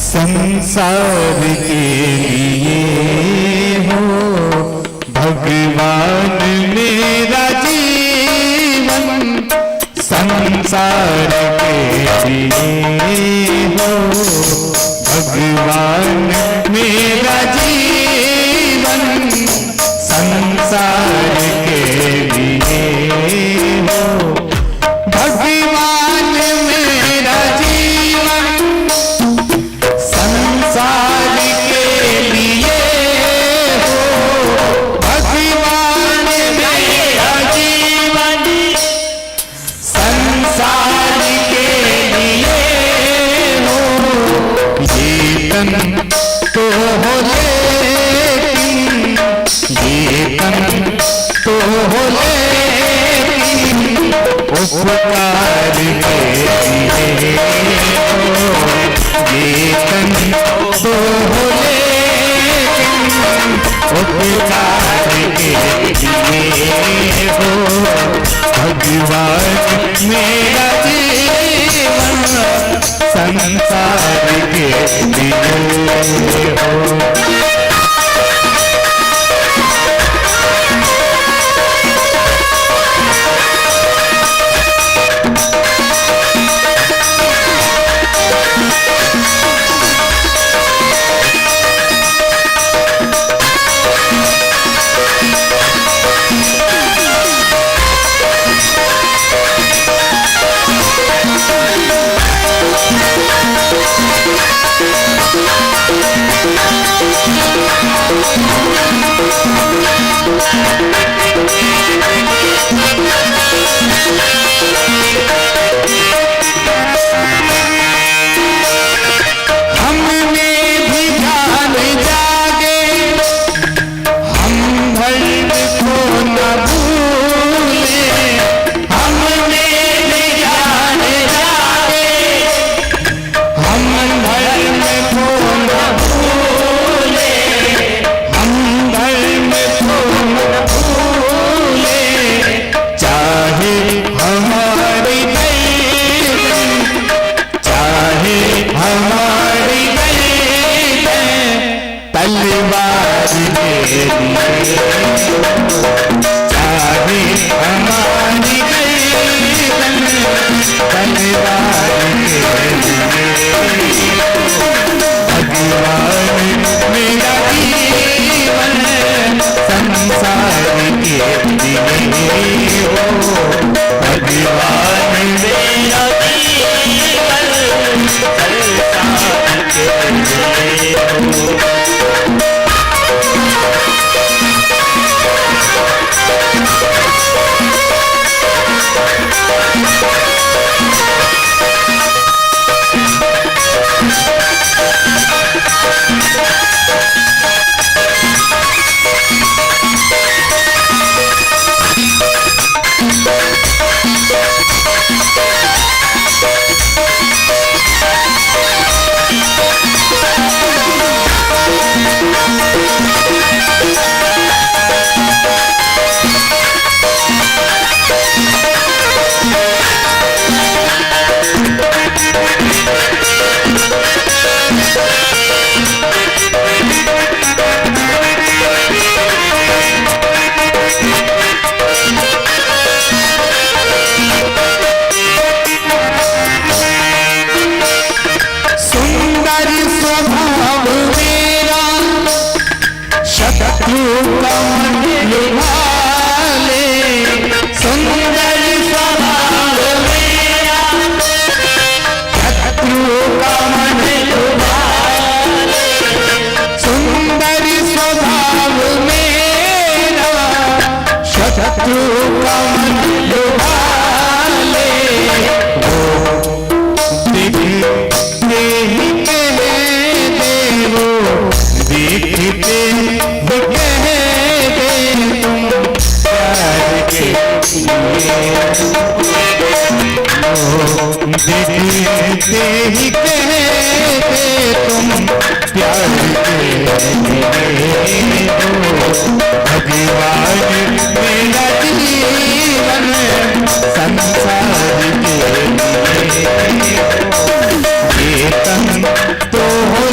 संसार के लिए हो भगवान मेरा जीवन, संसार के लिए हो भगवान मेरा जीवन, संसार के लिए हो भगवान मेरा जीवन, संसार के लिए हो भगवान मेरा जीवन, संसार के लिए हो। ये तन तो हो लेकिन, ये तन तो हो लेकिन उपकार के लिए हो। ये तन तो हो लेकिन उपकार के लिए हो भगवान मेरा जीवन, संसार के लिए हो। देखते ही कहते तुम प्यार के हो भगवान मेरा जीवन संसार के ये तन तो हो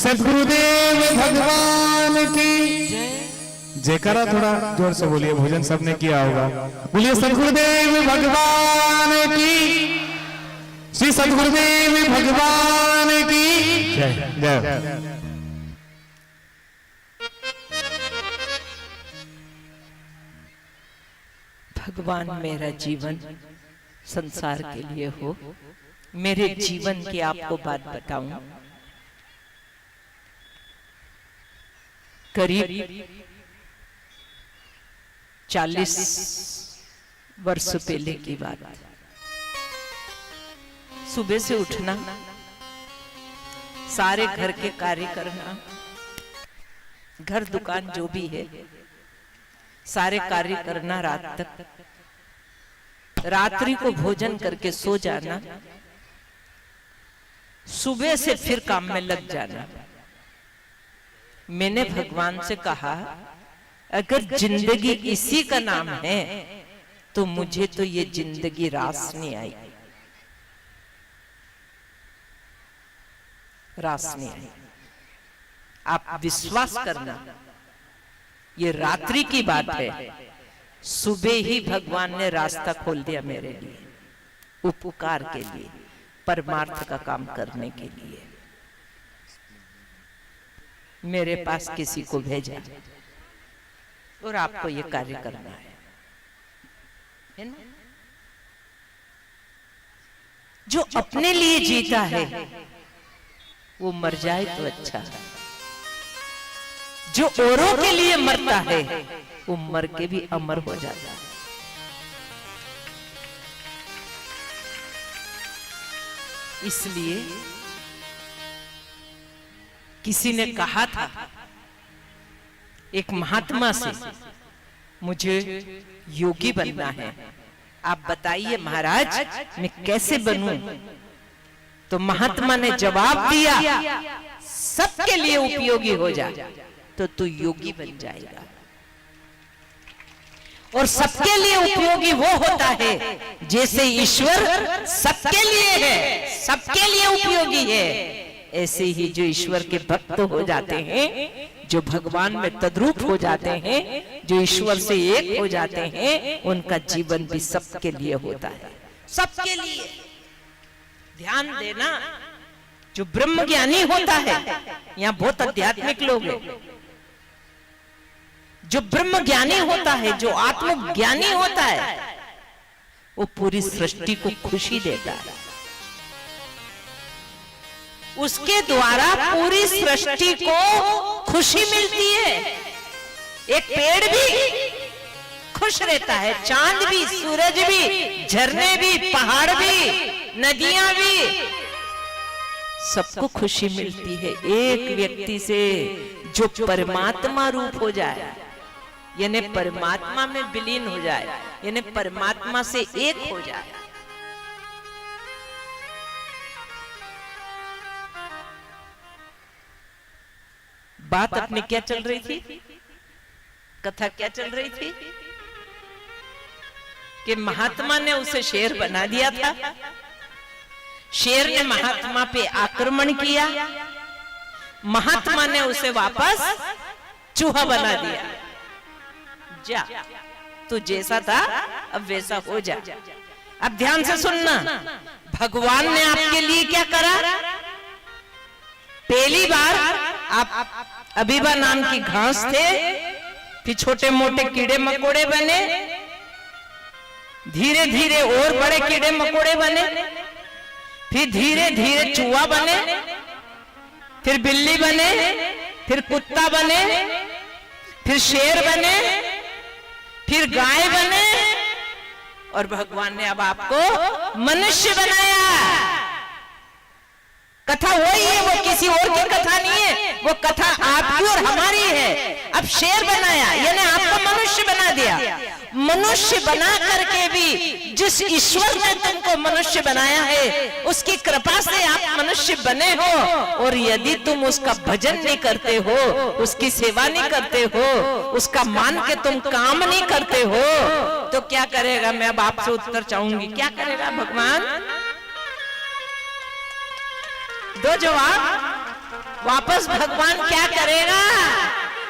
सद्गुरुदेव भगवान की जयकारा थोड़ा जोर से बोलिए, भोजन सबने किया होगा। बोलिए सद्गुरुदेव भगवान की, श्री सद्गुरुदेव भगवान की जय जय। भगवान मेरा जीवन संसार के लिए हो। मेरे जीवन की आपको बात बताऊं, करीब 40 वर्ष पहले की बात। सुबह से उठना, सारे घर के कार्य करना, घर दुकान जो भी है सारे कार्य करना, रात तक, रात्रि को भोजन करके सो जाना, सुबह से फिर काम में लग जाना। मैंने भगवान से कहा अगर जिंदगी इसी का नाम है तो मुझे तो ये जिंदगी रास नहीं आई, रास नहीं आई। आप विश्वास करना, ये रात्रि की बात है, सुबह ही भगवान ने रास्ता खोल दिया मेरे लिए, उपकार के लिए, परमार्थ का काम करने के लिए। मेरे पास किसी को भेजा और आपको ये कार्य करना है ना? जो अपने लिए जीता है वो मर जाए तो अच्छा है, जो औरों के लिए मरता है वो मर के भी अमर हो जाता है। इसलिए किसी ने कहा था एक महात्मा से, मुझे योगी बनना है, आप बताइए महाराज मैं कैसे बनूं? तो महात्मा ने जवाब दिया, सबके लिए उपयोगी हो जा तो तू योगी बन जाएगा। और सबके लिए उपयोगी वो होता है जैसे ईश्वर सबके लिए है, सबके लिए उपयोगी है, ऐसे ही जो ईश्वर के भक्त हो जाते हैं, जो भगवान में तद्रूप हो जाते हैं, जो ईश्वर से एक हो जाते हैं, उनका जीवन भी सबके लिए होता है, सबके लिए। ध्यान देना, जो ब्रह्म ज्ञानी होता है, यहाँ बहुत आध्यात्मिक लोग हैं, जो ब्रह्म ज्ञानी होता है, जो आत्मज्ञानी होता है, वो पूरी सृष्टि को खुशी देता है। उसके द्वारा पूरी सृष्टि को खुशी मिलती है। एक पेड़ भी खुश रहता है, चांद भी, सूरज भी, झरने भी, पहाड़ भी, नदियां भी, सबको खुशी मिलती है एक व्यक्ति से जो परमात्मा रूप हो जाए, यानी परमात्मा में विलीन हो जाए, यानी परमात्मा से एक हो जाए। बात अपनी क्या चल रही थी, कथा क्या चल रही थी कि महात्मा ने उसे शेर बना दिया था, शेर ने महात्मा पे आक्रमण किया, महात्मा ने उसे वापस चूहा बना दिया। जा, तू जैसा था अब वैसा हो जा। अब ध्यान से सुनना, भगवान ने आपके लिए क्या करा? पहली बार आप अबीबा नाम की घास थे, फिर छोटे मोटे कीड़े मकोड़े बने, धीरे धीरे और बड़े कीड़े मकोड़े बने, फिर धीरे धीरे चूहा बने, फिर बिल्ली बने, फिर कुत्ता बने, फिर शेर बने, फिर गाय बने, और भगवान ने अब आपको मनुष्य बनाया। कथा वही है, वो किसी और की कथा नहीं है, वो कथा आपकी और हमारी है। अब शेर बनाया यानी आपको मनुष्य बना दिया। मनुष्य बना करके भी जिस ईश्वर ने तुमको मनुष्य बनाया है, उसकी कृपा से आप मनुष्य बने हो। और यदि तुम उसका भजन नहीं करते हो, उसकी सेवा नहीं करते हो, उसका मान के तुम काम नहीं करते हो, तो क्या करेगा? मैं अब आपसे उत्तर चाहूंगी, क्या करेगा भगवान? दो जवाब। वापस भगवान क्या करेगा?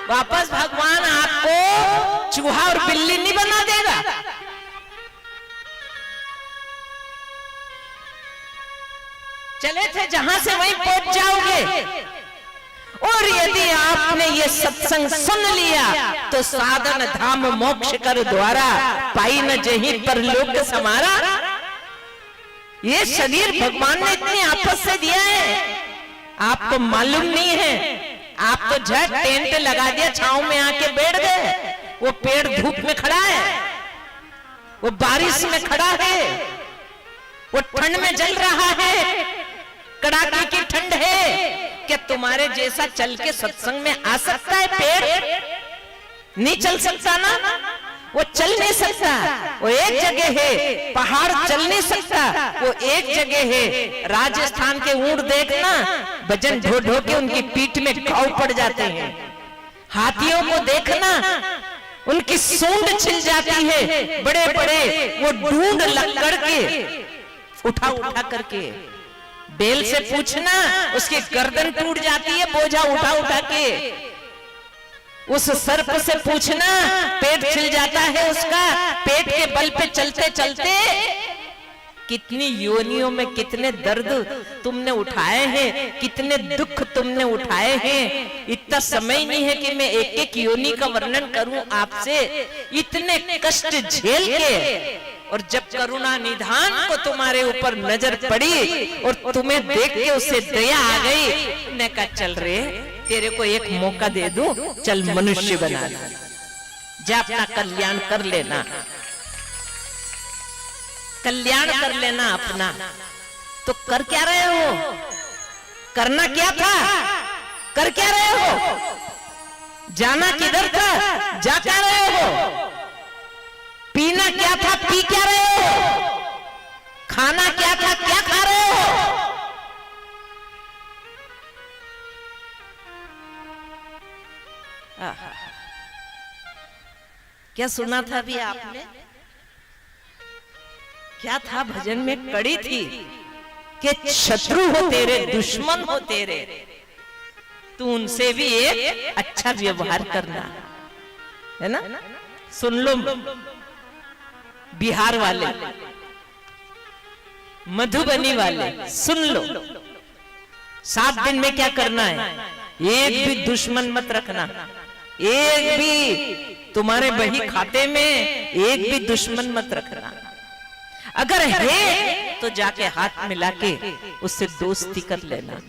वापस भगवान आपको चूहा और बिल्ली नहीं बना देगा। चले थे जहां से वहीं पहुंच जाओगे। और यदि आपने ये सत्संग सुन लिया तो साधन धाम मोक्ष कर द्वारा पाई न जहीं पर लोक समारा। ये शरीर भगवान ने इतनी आपस से दिया है, आपको मालूम नहीं है। आप तो झट टेंट लगा दिया, छांव में आके बैठ गए। वो पेड़ धूप में खड़ा है, वो बारिश में खड़ा है, वो ठंड में जल रहा है, कड़ाके की ठंड है। क्या तुम्हारे जैसा चल के सत्संग में आ सकता है? पेड़ नहीं चल सकता ना, वो चल नहीं सकता, वो एक जगह है। पहाड़ चल नहीं सकता, वो एक जगह है। राजस्थान के ऊंट देखना, वजन ढो ढो के उनकी पीठ में घाव पड़ जाते हैं। हाथियों को देखना, उनकी सूंड छिल जाती है, बड़े बड़े वो ढूंढ लकड़ के उठा उठा करके। बैल से पूछना, उसकी गर्दन टूट जाती है बोझा उठा उठा के। उस सर्प से पूछना, पेट छिल जाता है उसका, पेट के बल पे चलते चलते। कितनी योनियों में कितने दर्द तुमने उठाए हैं, कितने दुख तुमने उठाए हैं। इतना समय नहीं है कि मैं एक एक योनि का वर्णन करूं आपसे। इतने कष्ट झेल के, और जब करुणा निधान को तुम्हारे ऊपर नजर पड़ी और तुम्हें देख के उसे दया आ गई, ने कहा चल रे, तेरे को एक मौका दे दूं, चल मनुष्य बना ले, जा अपना कल्याण कर लेना, कल्याण कर लेना अपना। तो कर क्या रहे हो? करना क्या था? कर क्या रहे हो? जाना किधर था? जा क्या रहे हो? पीना क्या था? पी क्या रहे हो? खाना क्या था? क्या खा रहे हो? क्या सुना था अभी आपने? क्या था भजन में? कड़ी थी कि शत्रु हो तेरे, दुश्मन हो तेरे, तू उनसे भी एक अच्छा व्यवहार करना, है ना? सुन लो बिहार वाले, मधुबनी वाले, सुन लो। 7 दिन में क्या करना है? एक भी दुश्मन मत रखना, एक भी तुम्हारे बही खाते में एक भी दुश्मन मत रखना। अगर है तो जाके हाथ मिला के उससे दोस्ती कर लेना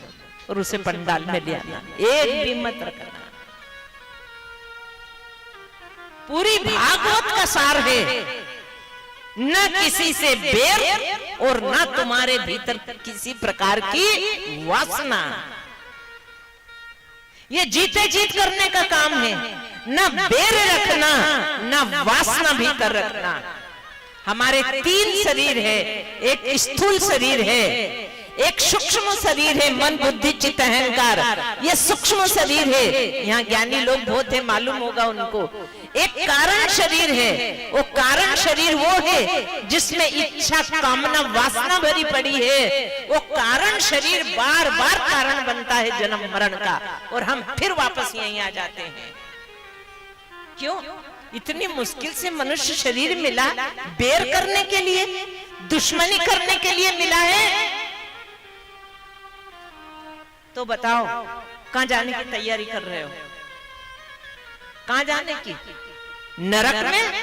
और उसे पंडाल में ले आना, एक भी मत रखना। पूरी भागवत का सार है, न किसी से बैर और न तुम्हारे भीतर किसी प्रकार की वासना। ये जीते जीत करने का काम है, न बैर रखना न वासना भीतर रखना। हमारे 3 शरीर है, एक स्थूल शरीर है, एक सूक्ष्म शरीर है, मन बुद्धि चित्त अहंकार, ये सूक्ष्म शरीर है। यहाँ ज्ञानी लोग बहुत है, मालूम होगा उनको। एक कारण शरीर है, वो कारण शरीर वो है जिसमें इच्छा कामना वासना भरी पड़ी है। वो कारण शरीर बार बार कारण बनता है जन्म मरण का, और हम फिर वापस यहीं आ जाते हैं। क्यों? इतनी मुश्किल से मनुष्य शरीर मिला, बैर करने के लिए, दुश्मनी करने के लिए मिला है। तो बताओ कहां जाने की तैयारी कर रहे हो? कहां जाने की? नरक में?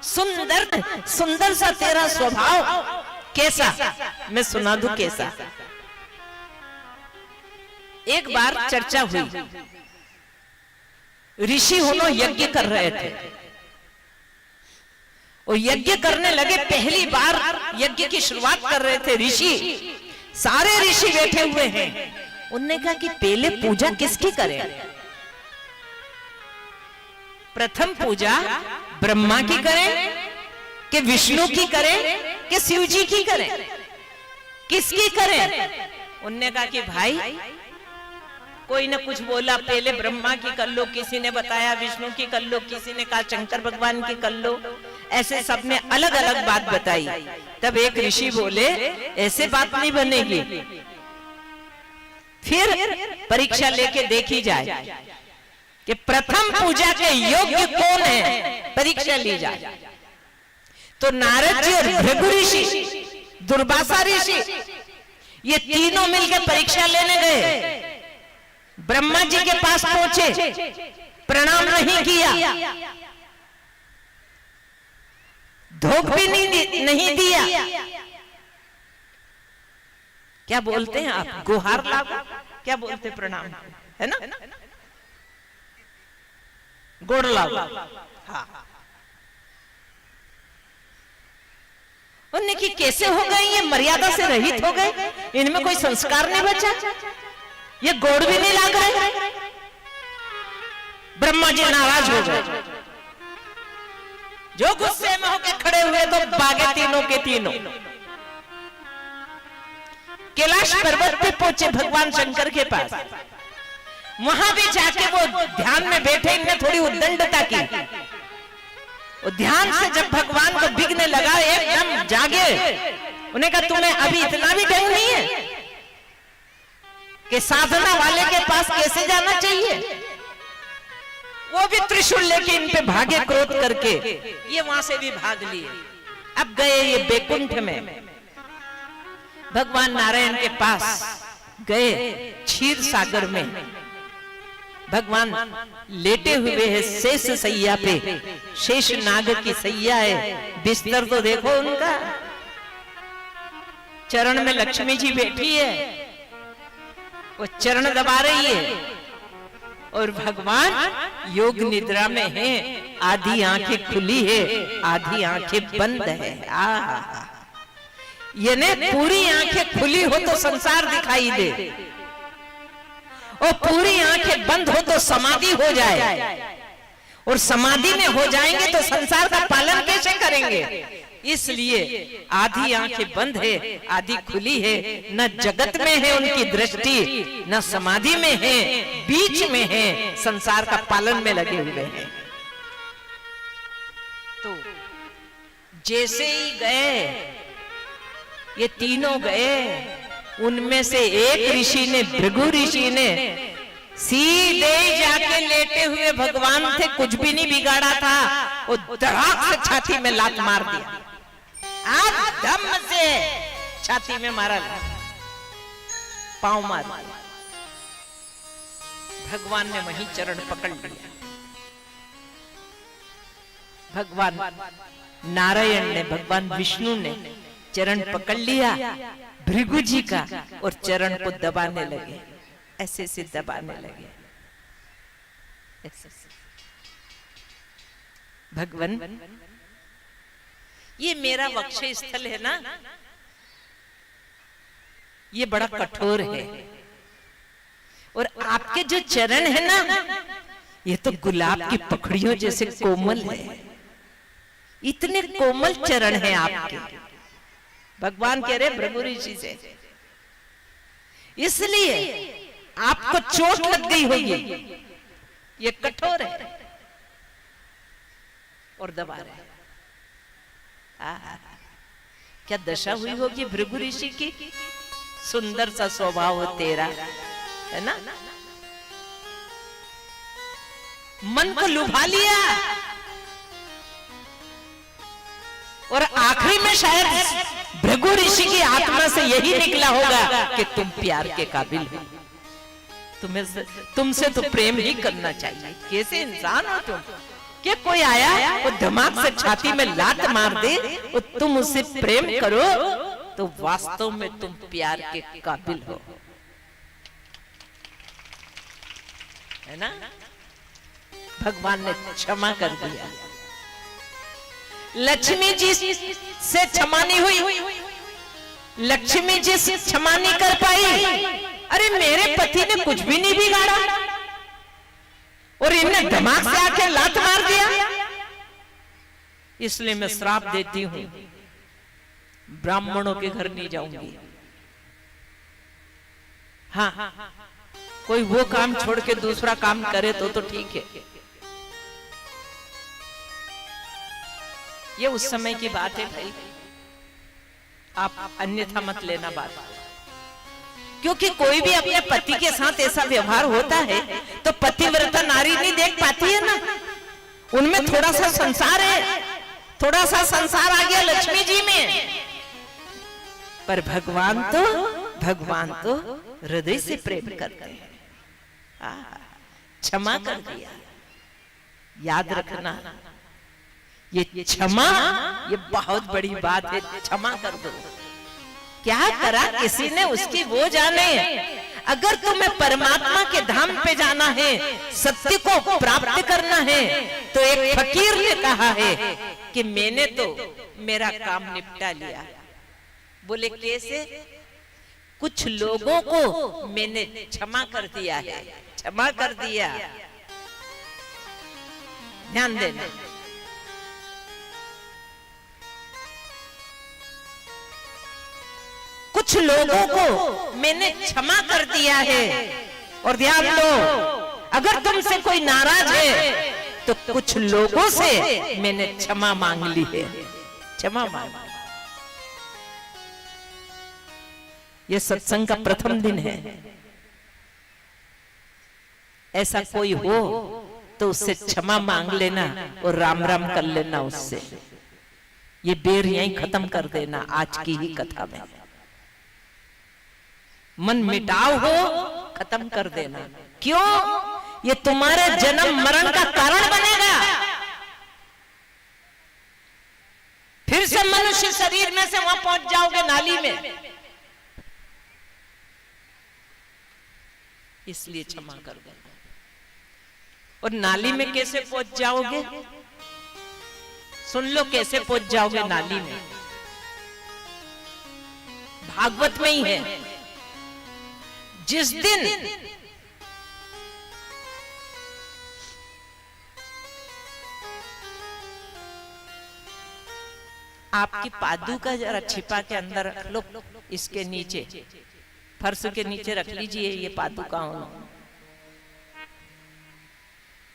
सुंदर सुंदर सा तेरा स्वभाव कैसा? मैं सुना दूं कैसा। एक बार चर्चा हुई, ऋषि होनो यज्ञ कर रहे थे, और यज्ञ करने लगे। पहली बार यज्ञ की शुरुआत कर रहे थे ऋषि, सारे ऋषि बैठे हुए हैं। उन्होंने कहा कि पहले पूजा किसकी करें? प्रथम पूजा ब्रह्मा की करें कि विष्णु की करें कि शिव जी की करें? किसकी करें? उन्होंने कहा कि भाई, कोई ने कुछ बोला, पहले ब्रह्मा की कर लो, किसी ने बताया विष्णु की कर लो, किसी ने कहा शंकर भगवान की कर लो, ऐसे सबने अलग अलग बात बताई। तब एक ऋषि बोले ऐसे बात नहीं बनेगी, फिर परीक्षा लेके देखी जाए कि प्रथम पूजा के योग्य कौन है, परीक्षा ली जाए। तो नारद जी और भृगु ऋषि, दुर्वासा ऋषि, ये तीनों मिलकर परीक्षा लेने गए। ब्रह्मा जी के पास पहुंचे, प्रणाम नहीं किया, धोख भी नहीं दिया। क्या बोलते हैं आप, गुहार लागू, क्या बोलते प्रणाम, है ना, गोड़ लागू। हाँ, उन्होंने कि कैसे हो गए ये, मर्यादा से रहित हो गए, इनमें कोई संस्कार नहीं बचा, ये गोड़ भी नहीं लाग रहे। ब्रह्मा जी नाराज हो गए, जो गुस्से में होकर खड़े हुए तो भागे तीनों के तीनों। कैलाश पर्वत पे पहुंचे भगवान शंकर के पास। वहां भी जाके वो ध्यान में बैठे, इनने थोड़ी उद्दंडता की। वो ध्यान से जब भगवान को बिगने लगा, एकदम जागे। उन्हें कहा तुम्हें अभी इतना भी ढंग नहीं है कि साधना वाले के पास कैसे जाना चाहिए। वो भी त्रिशूल लेके इन पे भागे क्रोध करके, ये वहां से भी भाग लिए। अब गए ये बैकुंठ में, भगवान नारायण के पास गए। क्षीर सागर में भगवान लेटे हुए हैं शेष सैया पे, शेष नाग की सैया है। बिस्तर तो देखो उनका, चरण में लक्ष्मी जी बैठी है, वो चरण दबा रही है और भगवान योग निद्रा में है। आधी आंखें खुली है, आधी आंखें बंद है। यानी पूरी आंखें खुली हो तो संसार दिखाई दे, और पूरी आंखें बंद हो तो समाधि हो जाए, और समाधि में हो जाएंगे तो संसार का पालन कैसे करेंगे। इसलिए आधी आंखें बंद है, आधी खुली है। न जगत में है उनकी दृष्टि, न समाधि में है, बीच में है, संसार का पालन में लगे हुए हैं। तो जैसे ही गए, ये तीनों गए, उनमें से एक ऋषि ने, भृगु ऋषि ने सीधे जाके लेटे हुए भगवान थे, कुछ भी नहीं बिगाड़ा था, वो धड़ाक से छाती में लात मार दिया। आप दम से छाती में मारा, पांव मार दिया। भगवान ने वहीं चरण पकड़ लिया। भगवान नारायण ने, भगवान विष्णु ने चरण पकड़ लिया भृगु जी का, और चरण को दबाने लगे, ऐसे से दबाने लगे। ऐसे। भगवान, ये मेरा वक्षस्थल स्थल है ना, ये बड़ा कठोर है, और आपके जो चरण है ना, ये तो गुलाब की पखड़ियों जैसे कोमल है। इतने कोमल चरण हैं आपके। भगवान कह रहे भृगु ऋषि से, इसलिए आपको चोट लग गई होगी, ये कठोर है, और दबा रहे। क्या दशा हुई होगी भृगु ऋषि की। सुंदर सा स्वभाव तेरा, है ना, मन को लुभा लिया, और आखिरी में शायद भृगु ऋषि की आत्मा से यही निकला होगा कि तुम प्यार के काबिल हो, तुमसे तो प्रेम ही करना चाहिए। कैसे इंसान हो तुम, कि कोई आया वो दिमाग से छाती में लात मार दे और तुम उससे प्रेम करो, तो वास्तव में तुम प्यार के काबिल हो, है ना। भगवान ने क्षमा कर दिया। लक्ष्मी जी से क्षमा नहीं हुई, लक्ष्मी जी से क्षमा नहीं कर पाई। अरे मेरे पति ने कुछ भी नहीं बिगाड़ा, और इन्हें दिमाग से आके लात मार दिया, इसलिए मैं श्राप देती हूं, ब्राह्मणों के घर नहीं जाऊंगी। हाँ, कोई वो काम छोड़ के दूसरा काम करे तो ठीक है। ये उस समय की बात है भाई, आप अन्यथा मत लेना बात। क्योंकि कोई भी अपने पति के साथ ऐसा व्यवहार होता है तो पतिव्रता नारी नहीं देख पाती है ना, उनमें थोड़ा सा संसार है, थोड़ा सा संसार आ गया लक्ष्मी जी में। पर भगवान तो हृदय से प्रेम करते हैं। क्षमा कर दिया, याद रखना ये क्षमा, ये बहुत बड़ी बात है। क्षमा कर दो, क्या करा किसी ने उसकी वो जाने। अगर तुम्हें परमात्मा के धाम पे जाना है, सत्य को प्राप्त करना है, तो एक फकीर ने कहा है कि मैंने तो मेरा काम निपटा लिया। बोले कैसे? कुछ लोगों को मैंने क्षमा कर दिया है, क्षमा कर दिया। ध्यान देना, कुछ लोगों को मैंने क्षमा कर दिया है। और ध्यान दो, अगर तुमसे कोई नाराज है तो कुछ लोगों से मैंने क्षमा मांग ली है, क्षमा मांग। ये सत्संग का प्रथम दिन है। ऐसा कोई हो तो उससे क्षमा मांग लेना और राम राम कर लेना उससे। ये बेर यहीं खत्म कर देना आज की ही कथा में। मन मिटाव हो, खत्म कर देना। क्यों? ये तुम्हारे जन्म मरण का कारण बनेगा। फिर से मनुष्य शरीर में से वहां पहुंच जाओगे नाली में। इसलिए क्षमा कर देना। और नाली में कैसे पहुंच जाओगे? सुन लो कैसे पहुंच जाओगे नाली में। भागवत में ही है, जिस दिन आपकी पादुका जरा छिपा के अंदर रख लो, इसके नीचे, फर्श के नीचे रख लीजिए ये पादुका।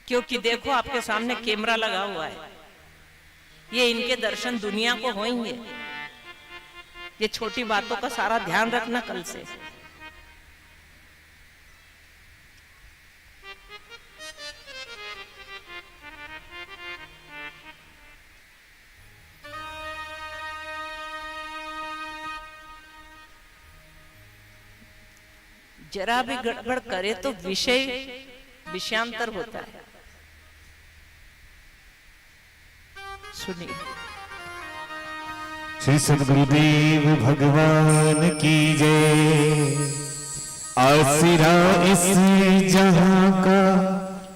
क्योंकि देखो आपके सामने कैमरा लगा हुआ है, ये इनके दर्शन दुनिया को होंगे। ये छोटी बातों का सारा ध्यान रखना कल से। जरा भी गड़बड़ करे तो विषयांतर होता है। सुनिए। श्री सद्गुरुदेव भगवान की जय। आसरा इस जहां का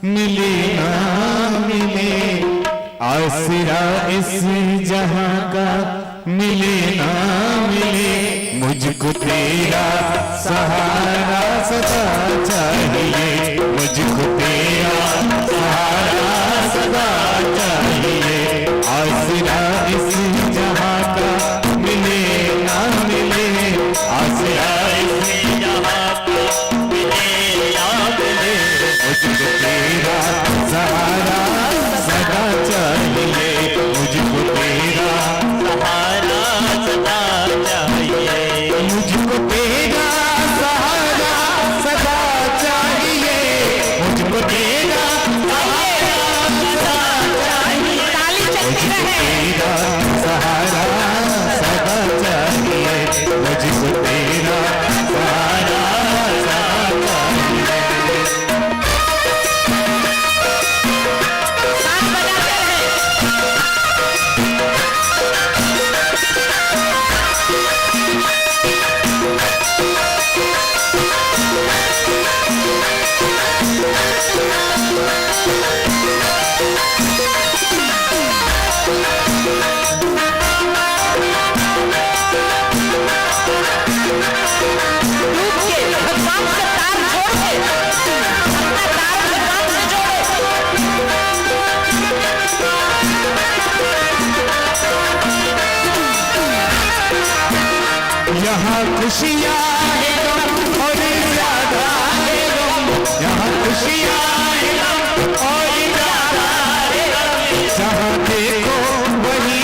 मिले ना मिले, आसरा इस जहां का मिले ना मिले, मुझको तेरा सहारा सदा चाहिए, मुझको तेरा सहारा सदा चाहिए। आसरा इस जहां का मिले ना मिले, आसरा इस जहां का मिले ना मिले, मुझको तेरा सहारा सदा चाहिए, मुझको तेरा सहारा सदा चाहिए, मुझको तेरा सहारा सदा चाहिए, मुझको तेरा सहारा सदा चाहिए, मुझको तेरा सहारा सदा चाहिए, मुझको तेरा सहारा सदा चाहिए। यहाँ खुशियाँ है गम और ज्यादा है गम, यहाँ खुशियाँ है गम और ज्यादा है गम, जहाँ देखो वही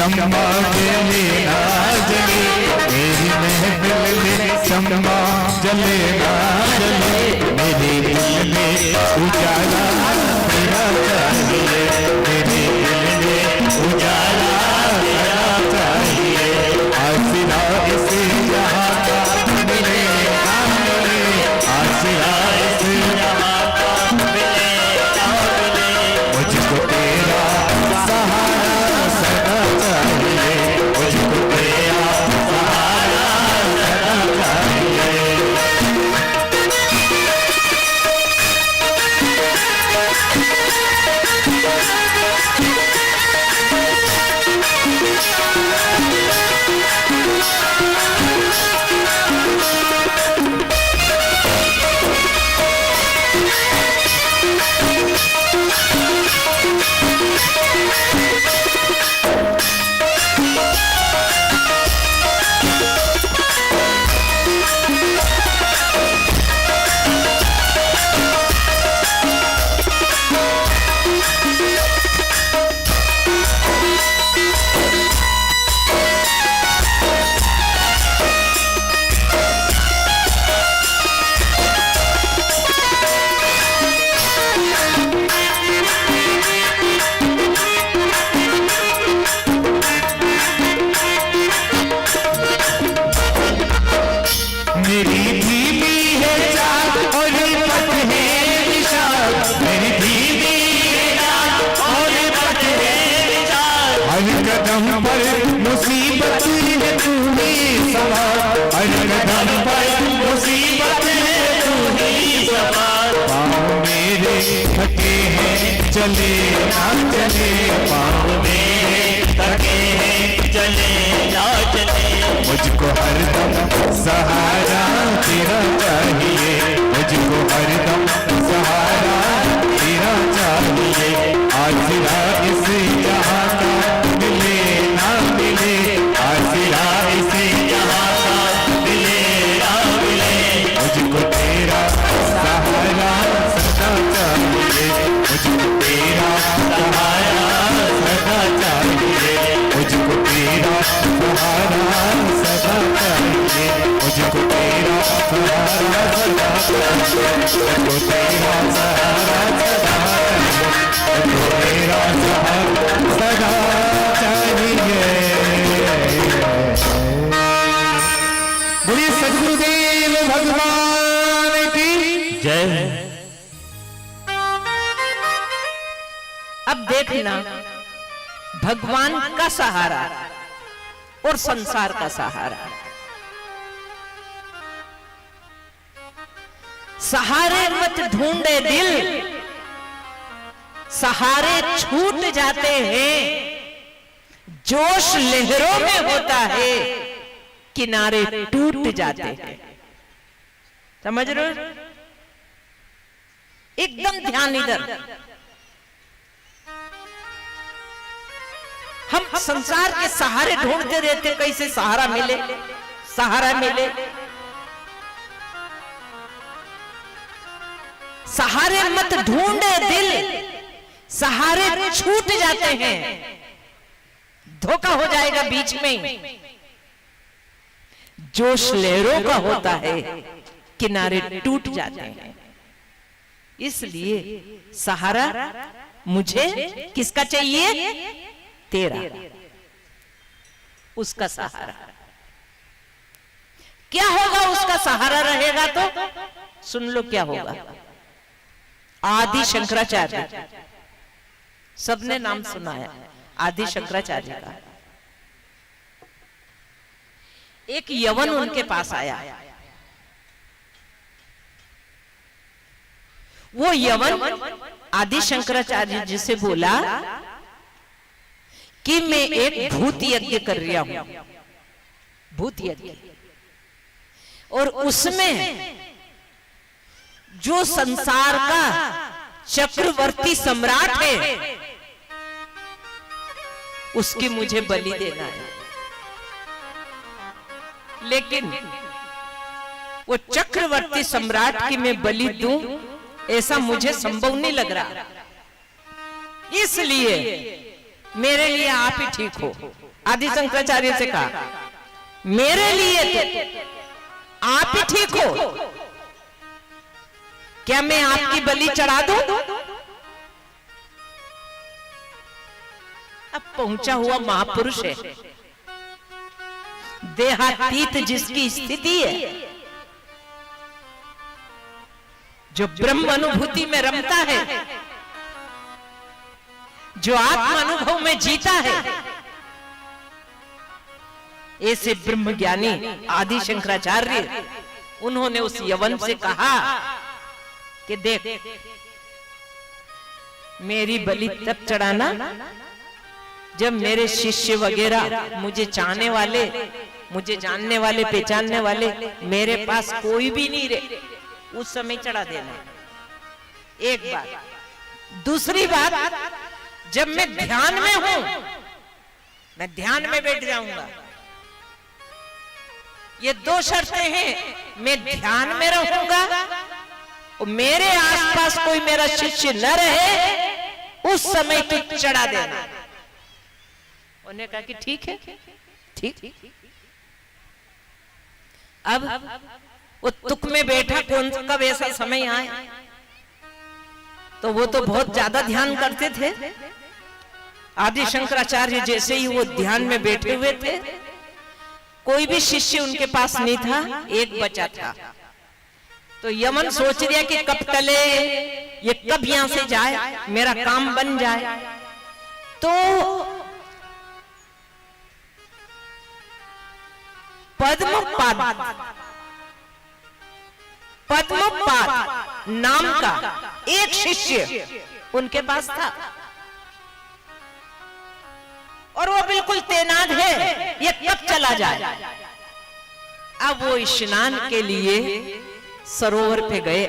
शम्मा जले ना जले, मेरी महफिल में शम्मा जले ना जले, मेरे दिल में उजाला तेरा चाहिए, मेरे दिल में उजाला तेरा चाहिए। आसरा इस जहां का मिले ना मिले, आसरा इस जहां का मिले ना मिले, मुझको तेरा सहारा सदा चाहिए, मुझको तेरा सहारा सदा चाहिए। मेरी धीमी है चाल और पथ है विशाल, मेरी धीमी है चाल और पथ है विशाल, हर कदम पर मुसीबत है तू ही सवार, हर कदम पर मुसीबत है तू ही सवार। पाँव मेरे थके हैं चले ना चले, पाँव मेरे थके हैं चले ना चले, मुझको हरदम सहारा तेरा चाहिए, मुझको हरदम सहारा तेरा चाहिए। आसरा इस जहां का मिले ना मिले, आसरा इस जहां का मिले ना मिले, मुझको तेरा सहारा सदा चाहिए, मुझको तेरा सहारा सदा चाहिए, मुझको तेरा सहारा सदा चाहिए, मुझको तेरा सहारा सदा चाहिए, मुझको तेरा सहारा सदा चाहिए, मुझको तेरा सहारा सदा चाहिए। बोलिए सद्गुरुदेव भगवान की जय। अब देखना, भगवान का सहारा और संसार का सहारा, सहारे मत ढूंढे दिल, सहारे छूट जाते हैं, जोश लहरों में होता है, किनारे टूट जाते हैं। समझ रहे हो? एकदम ध्यान इधर। हम संसार के सहारे ढूंढते रहते, कैसे सहारा मिले, सहारा मिले। सहारे मत ढूंढे दिल, सहारे छूट जाते हैं, धोखा हो जाएगा बीच में। जोश लहरों का होता है, किनारे टूट जाते हैं। इसलिए सहारा मुझे किसका चाहिए? तेरा, उसका सहारा। क्या होगा उसका सहारा रहेगा तो? सुन लो क्या होगा। आदि शंकराचार्य, सबने नाम सुना है आदि शंकराचार्य का। एक यवन उनके पास आया। वो यवन आदि शंकराचार्य जी से बोला कि मैं एक भूत यज्ञ कर रहा हूं, भूत यज्ञ, और उसमें जो संसार का चक्रवर्ती सम्राट है उसकी मुझे बलि देना है। लेकिन वो चक्रवर्ती सम्राट की मैं बलि दूं ऐसा मुझे संभव नहीं लग रहा। इसलिए मेरे लिए आप ही ठीक हो। आदि शंकराचार्य से कहा मेरे लिए तो आप ही ठीक हो, क्या मैं आपकी बलि चढ़ा दूं? अब पहुंचा हुआ महापुरुष है, देहातीत जिसकी स्थिति है, जो ब्रह्म अनुभूति में रमता है, जो आत्म अनुभव में जीता है, ऐसे ब्रह्म ज्ञानी आदि शंकराचार्य उन्होंने उस यवन से कहा कि देख, मेरी बलि तब चढ़ाना जब मेरे शिष्य वगैरह, मुझे चाहने वाले, मुझे जानने वाले, पहचानने वाले मेरे पास कोई भी नहीं रहे, उस समय चढ़ा देना। एक बात। दूसरी बात, जब मैं ध्यान में हूं, मैं ध्यान में बैठ जाऊंगा। ये दो शर्तें हैं, मैं ध्यान में रहूंगा और मेरे आसपास कोई मेरा शिष्य न रहे, उस समय तू चढ़ा देना। उन्होंने कहा कि ठीक है, ठीक। अब वो तुक में बैठा, कौन कब ऐसा समय आए, तो वो तो बहुत ज्यादा ध्यान करते थे। आदि शंकराचार्य जैसे ही वो ध्यान में बैठे हुए थे, कोई भी शिष्य उनके पास नहीं था, एक बचा था। तो यमन सोच लिया कि कब टले, ये कब यहां से जाए, मेरा काम बन जाए। तो पद्मपाद नाम का एक शिष्य उनके पास था और वो बिल्कुल तैनात है, ये कब चला जाए। अब वो स्नान के लिए सरोवर पे गए।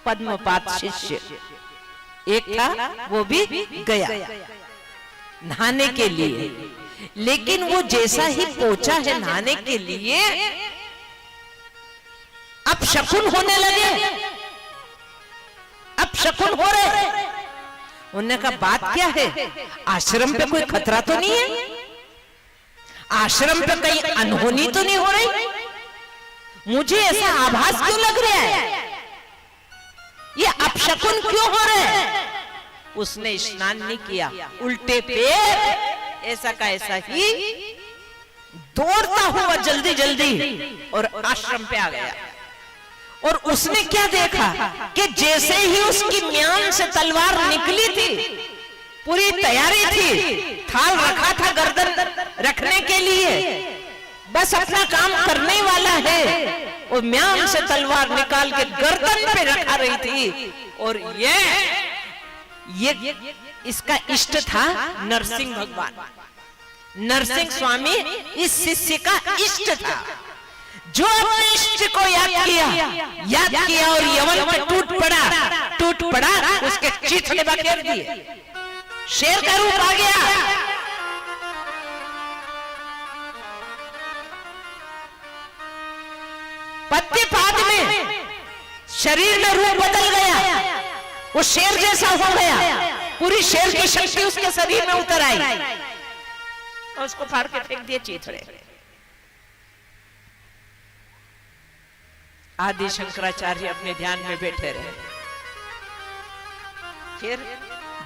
पद्मपाद शिष्य एक था, वो भी गया नहाने के लिए, लेकिन वो जैसा ही पहुंचा है नहाने के लिए, अब शकुन होने लगे, अब शकुन हो रहे। उन्होंने कहा बात क्या है, आश्रम पे कोई खतरा तो नहीं है, आश्रम पे कहीं अनहोनी तो नहीं हो रही, मुझे ऐसा आभास क्यों लग रहा है, ये अपशकुन क्यों हो रहे हैं। उसने स्नान नहीं किया, उल्टे पैर ऐसा का ऐसा ही दौड़ता हुआ जल्दी जल्दी और आश्रम पे आ गया। और उसने क्या देखा कि जैसे ही उसकी म्यान से तलवार निकली थी, पूरी तैयारी थी, थाल रखा था गर्दन रखने के लिए, बस अपना काम करने वाला है, और म्यान से तलवार निकाल के गर्दन पे रखा रही थी। और ये इसका इष्ट था नरसिंह भगवान, नरसिंह स्वामी इस शिष्य का इष्ट था, जो अपने इष्ट को याद किया और यवन पे टूट पड़ा, उसके चीथड़े बखेर दिए, शेर का रूप आ गया। पद्मपाद में शरीर में रूप बदल गया, वो शेर जैसा हो गया, पूरी शेर की शक्ति उसके शरीर में उतर आई और उसको फाड़ के फेंक दिए चीथड़े। आदि शंकराचार्य अपने ध्यान में बैठे रहे। फिर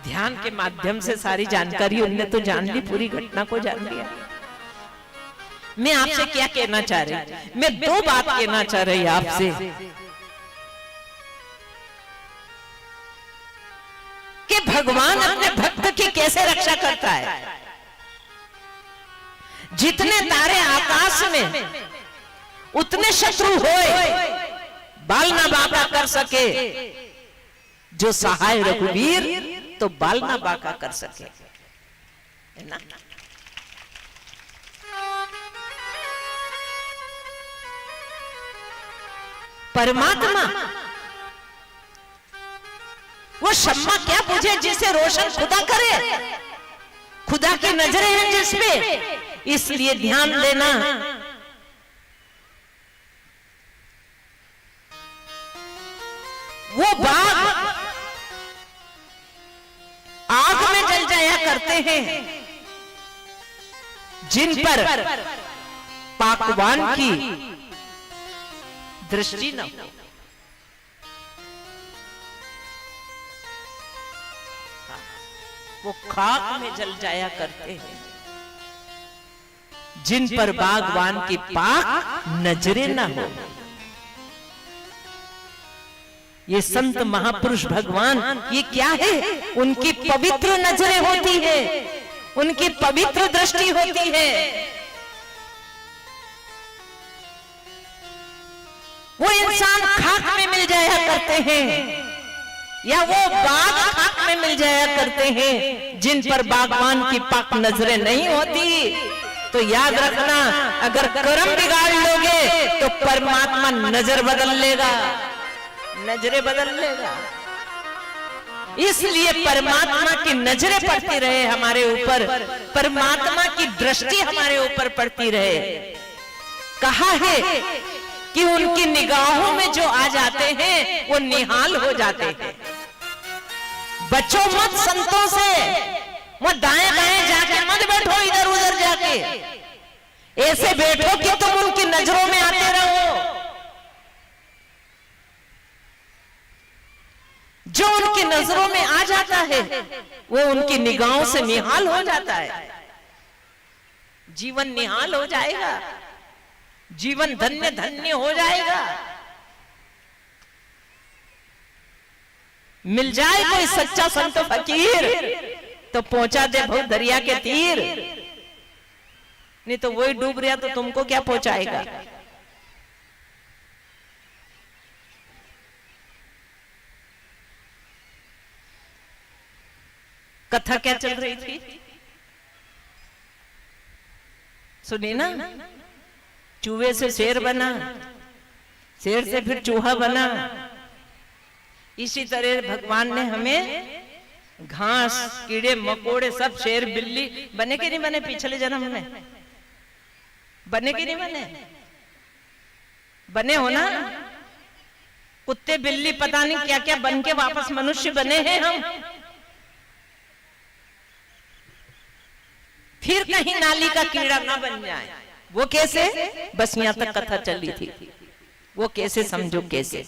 ध्यान के माध्यम से सारी जानकारी उनने तो जान ली, पूरी घटना को जान लिया। मैं आपसे क्या कहना चाह रही, मैं दो बात कहना चाह रही आपसे कि भगवान अपने भक्त की कैसे रक्षा करता है। जितने तारे आकाश में उतने शत्रु होए, बाल ना बाका कर सके जो सहाय रघुवीर, तो बाल ना बाका कर सके, है ना। परमात्मा वो शम्मा क्या पूछे, जिसे रोशन खुदा करे, खुदा की नजरें हैं जिसपे, इसलिए ध्यान देना। वो बाग आग में जल जाया करते हैं जिन पर पाकवान की दृष्टि न हो। वो खाक में जल जाया करते हैं जिन पर बागवान की पाक नजरें न हो। ये संत महापुरुष भगवान ये क्या है? उनकी पवित्र नजरें होती है, उनकी पवित्र दृष्टि होती है। वो इंसान खाक में मिल जाया करते हैं या वो बाग खाक में मिल जाया करते हैं जिन पर बागवान की पाक नजरें नहीं होती। तो याद रखना, अगर कर्म बिगाड़ लोगे तो परमात्मा नजर बदल लेगा, नजरें बदल लेगा। इसलिए परमात्मा की नजरें पड़ती रहे हमारे ऊपर, परमात्मा की दृष्टि हमारे ऊपर पड़ती रहे। कहा है कि उनकी निगाहों में जो आ जाते हैं वो निहाल हो जाते हैं। बचो मत संतों से, मत दाएं बाएं जाके मत बैठो इधर उधर जाके, ऐसे बैठो कि तुम उनकी नजरों में आते रहो। जो उनकी नजरों में आ जाता है वो उनकी निगाहों से निहाल हो जाता है। जीवन निहाल हो जाएगा, जीवन धन्य धन्य हो जाएगा। मिल जाए कोई सच्चा संत फकीर तो पहुंचा दे बहुत दरिया के तीर, नहीं तो वही डूब रहा तो तुमको क्या पहुंचाएगा। कथा क्या चल रही थी सुनी ना? चूहे से शेर बना, शेर से फिर चूहा बना। इसी तरह भगवान ने हमें घास कीड़े मकोड़े सब शेर बिल्ली बने कि नहीं बने? पिछले जन्म में बने कि नहीं बने? बने हो ना? कुत्ते बिल्ली पता नहीं क्या क्या बन के वापस मनुष्य बने हैं हम। फिर कहीं नाली का कीड़ा ना बन जाए। वो कैसे? बस यहां तक कथा चली थी। वो कैसे समझो कैसे?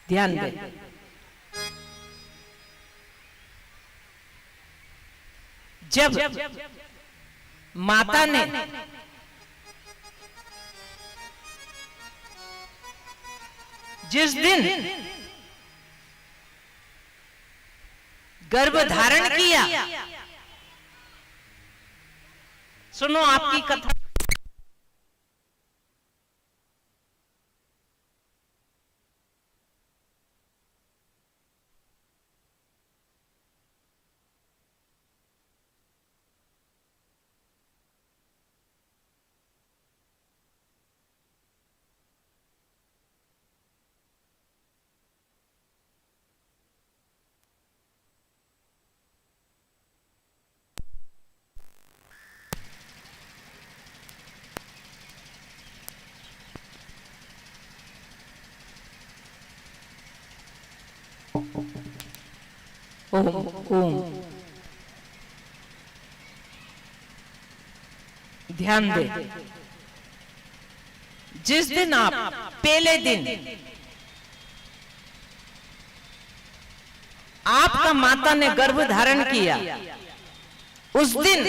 ध्यान दे। जब माता ने जिस दिन गर्भ धारण किया, सुनो आपकी कथा। ओम ओम ध्यान दे। जिस दिन आप पहले दिन आपका माता ने गर्भ धारण किया, उस दिन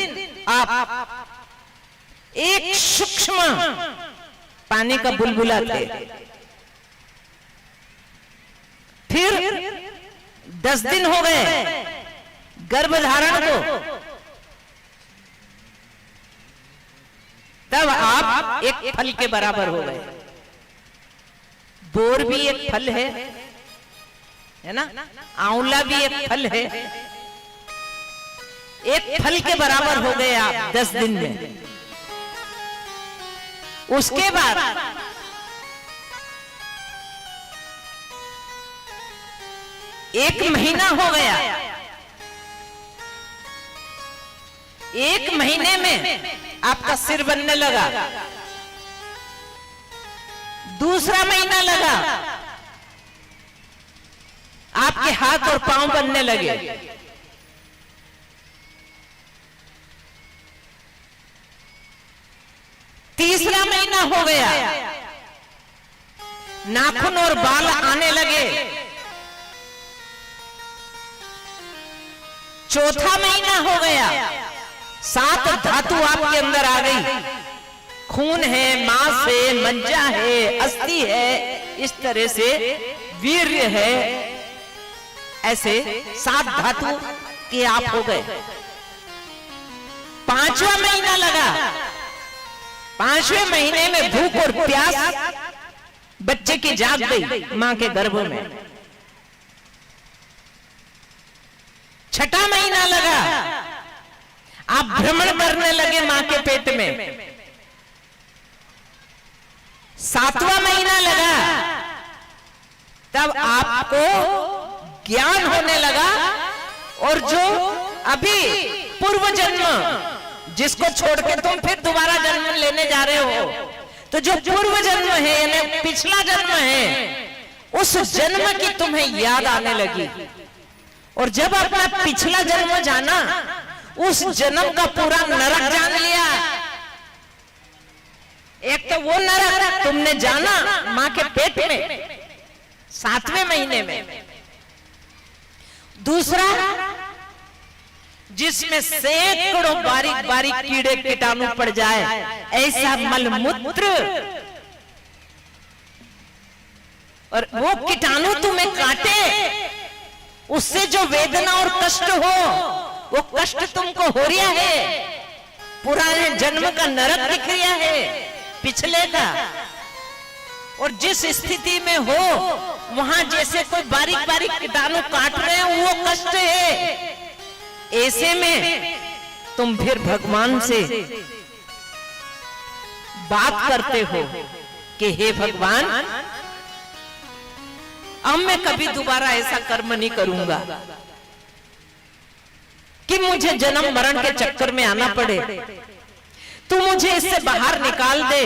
आप एक सूक्ष्म पानी का बुलबुला थे। फिर 10 दिन हो गए गर्भ धारण को, तब आप एक फल के बराबर हो गए। बोर भी एक फल है ना? आंवला भी एक फल है। एक फल के बराबर हो गए आप 10 दिन में। उसके बाद 1 महीना हो गया। 1 महीने में आपका सिर बनने लगा, दूसरा महीना लगा आपके हाथ और पांव बनने लगे, तीसरा महीना हो गया, नाखून और बाल आने लगे, चौथा महीना हो गया, 7 धातु आपके अंदर आ गई, खून है, मांस है, मज्जा है, अस्थि है, इस तरह से वीर्य है, ऐसे 7 धातु के आप हो गए। 5वां महीना लगा, 5वें महीने में भूख और प्यास बच्चे की जाग गई मां के गर्भ में। 6ठा महीना लगा, आप भ्रमण करने लगे मां के पेट में। 7वां महीना लगा, तब आपको ज्ञान होने लगा, और जो अभी पूर्व जन्म जिसको छोड़ के तुम फिर दोबारा जन्म लेने जा रहे हो, तो जो पूर्व जन्म है यानी पिछला जन्म है, उस जन्म की तुम्हें याद आने लगी। और जब अपना पिछला जन्म जाना, उस जन्म का पूरा नरक जान लिया। एक तो वो नरक तुमने जाना मां के पेट में 7वें महीने में, दूसरा जिसमें सैकड़ों बारीक बारीक कीड़े कीटाणु पड़ जाए, ऐसा मलमूत्र, और वो कीटाणु तुम्हें काटे, उससे जो वेदना और कष्ट हो, वो कष्ट तुमको हो रहा है, पुराने जन्म का नरक दिख रहा है, पिछले का। और जिस स्थिति में हो वहां जैसे कोई बारीक बारीक कीटाणु काट रहे हैं, वो कष्ट है। ऐसे में तुम फिर भगवान से बात करते हो कि हे भगवान, अब मैं कभी दोबारा ऐसा कर्म नहीं करूंगा कि मुझे जन्म मरण के चक्कर में आना पड़े, तू मुझे इससे बाहर निकाल दे,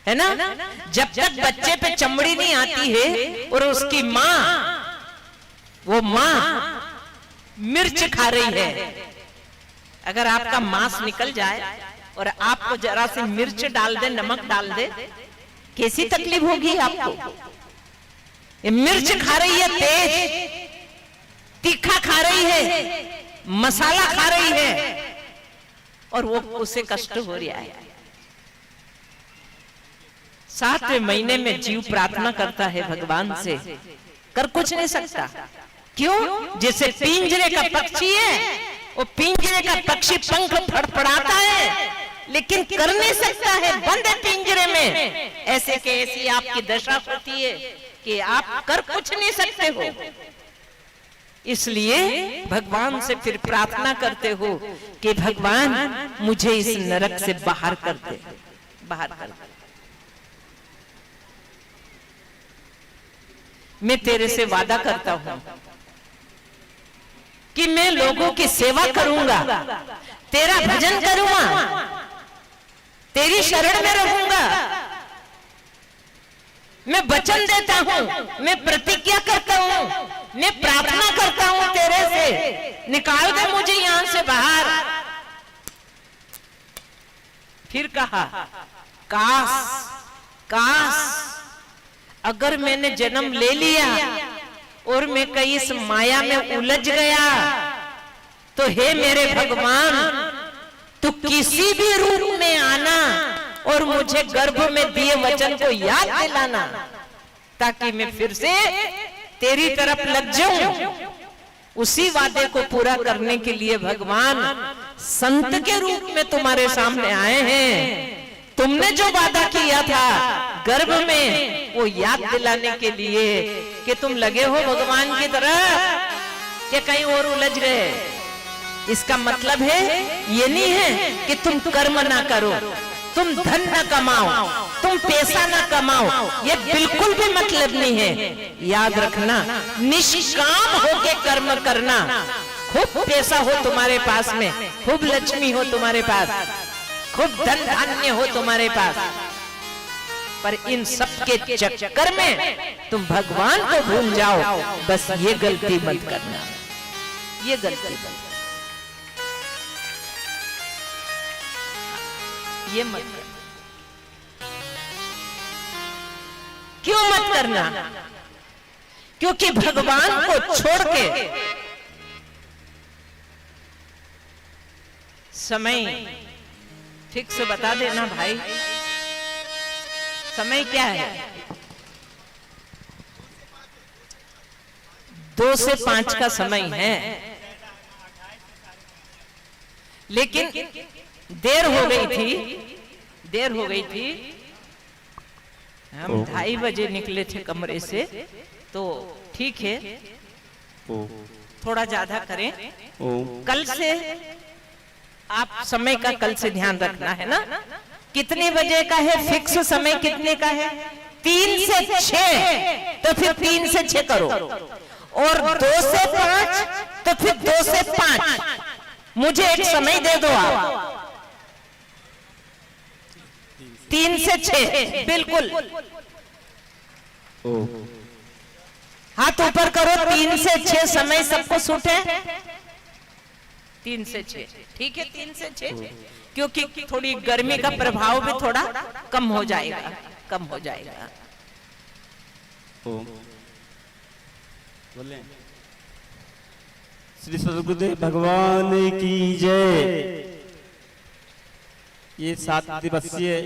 है ना। जब तक बच्चे पे चमड़ी नहीं आती है और उसकी माँ, वो माँ मिर्च खा रही है, अगर आपका मांस निकल जाए और आपको जरा सी मिर्च डाल दे, नमक डाल दे, कैसी तकलीफ होगी आपको। ये मिर्च खा रही है, तेज तीखा खा रही है, मसाला खा रही है, और वो उसे कष्ट हो रहा है। 7वें महीने में जीव प्रार्थना करता है भगवान से, कर कुछ नहीं सकता। क्यों? जैसे पिंजरे का पक्षी है, वो पिंजरे का पक्षी पंख फड़फड़ाता है लेकिन कर नहीं सकता है, बंद है पिंजरे में। ऐसे के ऐसी आपकी दशा होती है कि आप कर कुछ नहीं सकते हो। इसलिए भगवान से फिर प्रार्थना करते हो कि भगवान मुझे इस नरक से बाहर कर दे, बाहर कर दे। मैं तेरे से वादा करता हूं कि मैं लोगों की सेवा करूंगा, तेरा भजन करूंगा, तेरी शरण में रहूंगा। मैं वचन देता हूं, मैं प्रतिज्ञा करता हूं, मैं प्रार्थना करता हूं तेरे से, निकाल दे मुझे यहां से बाहर। फिर कहा, काश काश अगर मैंने जन्म ले लिया और मैं कहीं इस माया में उलझ गया, तो हे मेरे भगवान, तू किसी भी रूप में आना और मुझे गर्भ में दिए वचन को याद दिलाना, ताकि मैं फिर से तेरी तरफ लग जाऊं। उसी वादे को पूरा करने के लिए भगवान संत के रूप में तुम्हारे सामने आए हैं। तुमने जो वादा किया था गर्भ में, वो याद दिलाने के लिए कि तुम लगे हो भगवान की तरफ, कि कहीं और उलझ गए। इसका मतलब है ये नहीं है कि तुम कर्म ना करो, तुम धन न कमाओ, तुम पैसा न कमाओ, ये बिल्कुल भी मतलब नहीं है। याद रखना, निष्काम होके कर्म करना खूब पैसा हो तुम्हारे पास में, खूब लक्ष्मी हो तुम्हारे पास, खूब धन धान्य हो तुम्हारे पास, पर इन सब के चक्कर में तुम भगवान को भूल जाओ। बस ये गलती मत करना, ये गलती मत करना, ये मत करना। क्यों मत करना? क्योंकि भगवान को छोड़ के समय ठीक से बता देना भाई, समय क्या है? 2 से 5 का समय है, लेकिन देर हो गई थी, देर हो गई थी। हम 2:30 बजे निकले थे कमरे से, तो ठीक है थोड़ा ज्यादा करें। कल से आप समय का कल से ध्यान रखना है ना। कितने बजे का है फिक्स समय? कितने का है? 3 से 6, तो फिर 3 से 6 करो, और 2 से 5, तो फिर 2 से 5। मुझे एक समय दे दो आप। 3 से 6 बिल्कुल। हाथ ऊपर करो। 3 से 6 समय सबको सूट है? 3 से 6 ठीक है। 3 से 6 क्योंकि थोड़ी गर्मी का प्रभाव भी थोड़ा कम हो जाएगा, कम हो जाएगा। बोले श्री सद्गुरुदेव भगवान की जय। ये 7 दिवसीय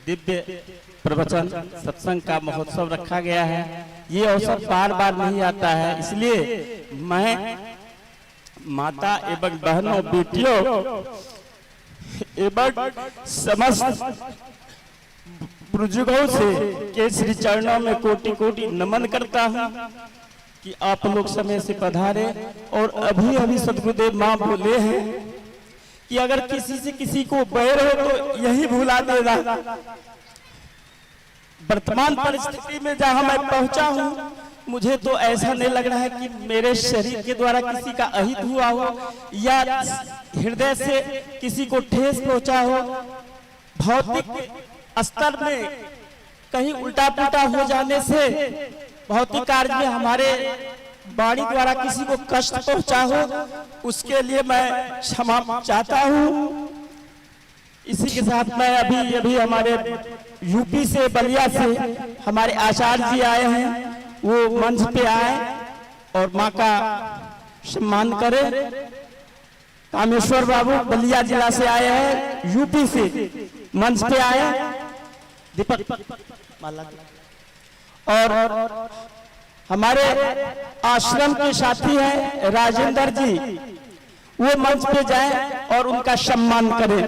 दिव्य प्रवचन सत्संग का महोत्सव रखा गया है। ये अवसर बार बार नहीं आता है, इसलिए मैं माता एवं बहनों, बेटियों एवं समस्त बुजुर्गों से के श्री चरणों में कोटि कोटि नमन करता हूँ कि आप लोग समय से पधारे। और अभी अभी सद्गुरुदेव माँ बोले हैं कि अगर किसी से किसी को बैर हो तो यही भुला देना। वर्तमान परिस्थिति में जहां मैं पहुंचा हूं, मुझे तो ऐसा नहीं लग रहा है कि मेरे शरीर के द्वारा किसी का अहित हुआ हो या हृदय से किसी को ठेस पहुंचा हो। भौतिक स्तर में कहीं उल्टा पुल्टा हो जाने से भौतिक कार्य में हमारे वाणी द्वारा किसी को कष्ट पहुंचा हो, उसके लिए मैं क्षमा चाहता हूं। इसी के साथ मैं अभी हमारे यूपी से, बलिया से हमारे आचार्य जी आए हैं, वो मंच पे आए और माँ का सम्मान करें। कामेश्वर बाबू बलिया जिला से आए हैं, यूपी से मंच पे आए। दीपक और हमारे आश्रम के साथी हैं राजेंद्र जी, वो मंच पे जाएं और उनका सम्मान करें।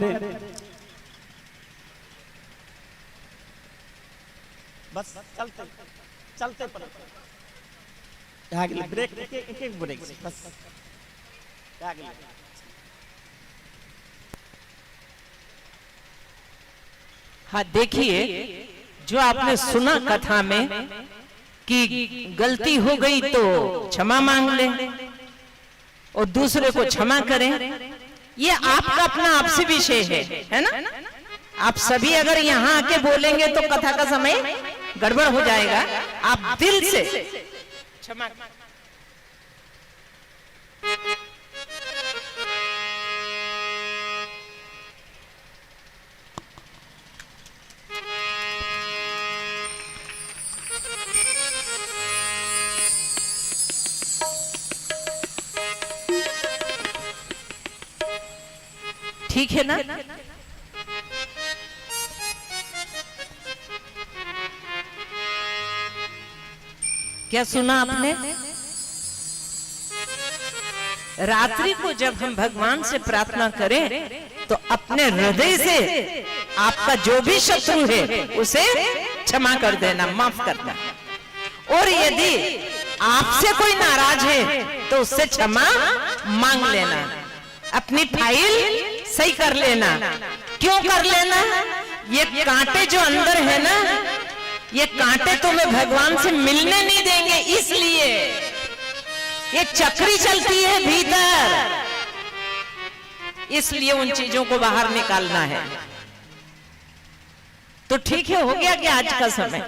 बस चलते चलते ब्रेक, एक ब्रेक बस। हाँ देखिए, जो आपने सुना कथा में कि गलती हो गई तो क्षमा मांग ले और दूसरे को क्षमा करें, ये आपका अपना आपसी विषय है ना। आप सभी अगर यहाँ आके बोलेंगे तो कथा का समय गड़बड़ हो जाएगा। आप दिल से क्षमा। ठीक है ना। क्या सुना आपने? रात्रि को जब हम भगवान से प्रार्थना करें तो अपने हृदय से आपका जो भी शत्रु है उसे क्षमा कर देना, माफ करना। और यदि आपसे कोई नाराज है तो उससे क्षमा मांग लेना, अपनी फाइल सही कर लेना। क्यों कर लेना? ये कांटे जो अंदर है ना, ये कांटे तुम्हें भगवान से मिलने नहीं देंगे, इसलिए ये चक्री चलती है भीतर, इसलिए उन चीजों को बाहर निकालना है। तो ठीक है, हो गया क्या आज का समय?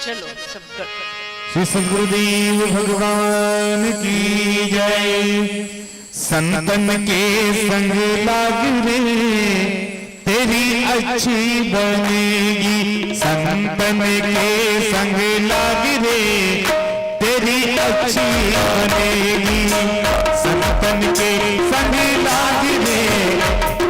चलो सब श्री सद्गुरुदेव भगवान की जय। संतन के संग लाग रे तेरी अच्छी बनेगी, संतन के संग लाग रे तेरी अच्छी बनेगी, संतन के संग लाग रे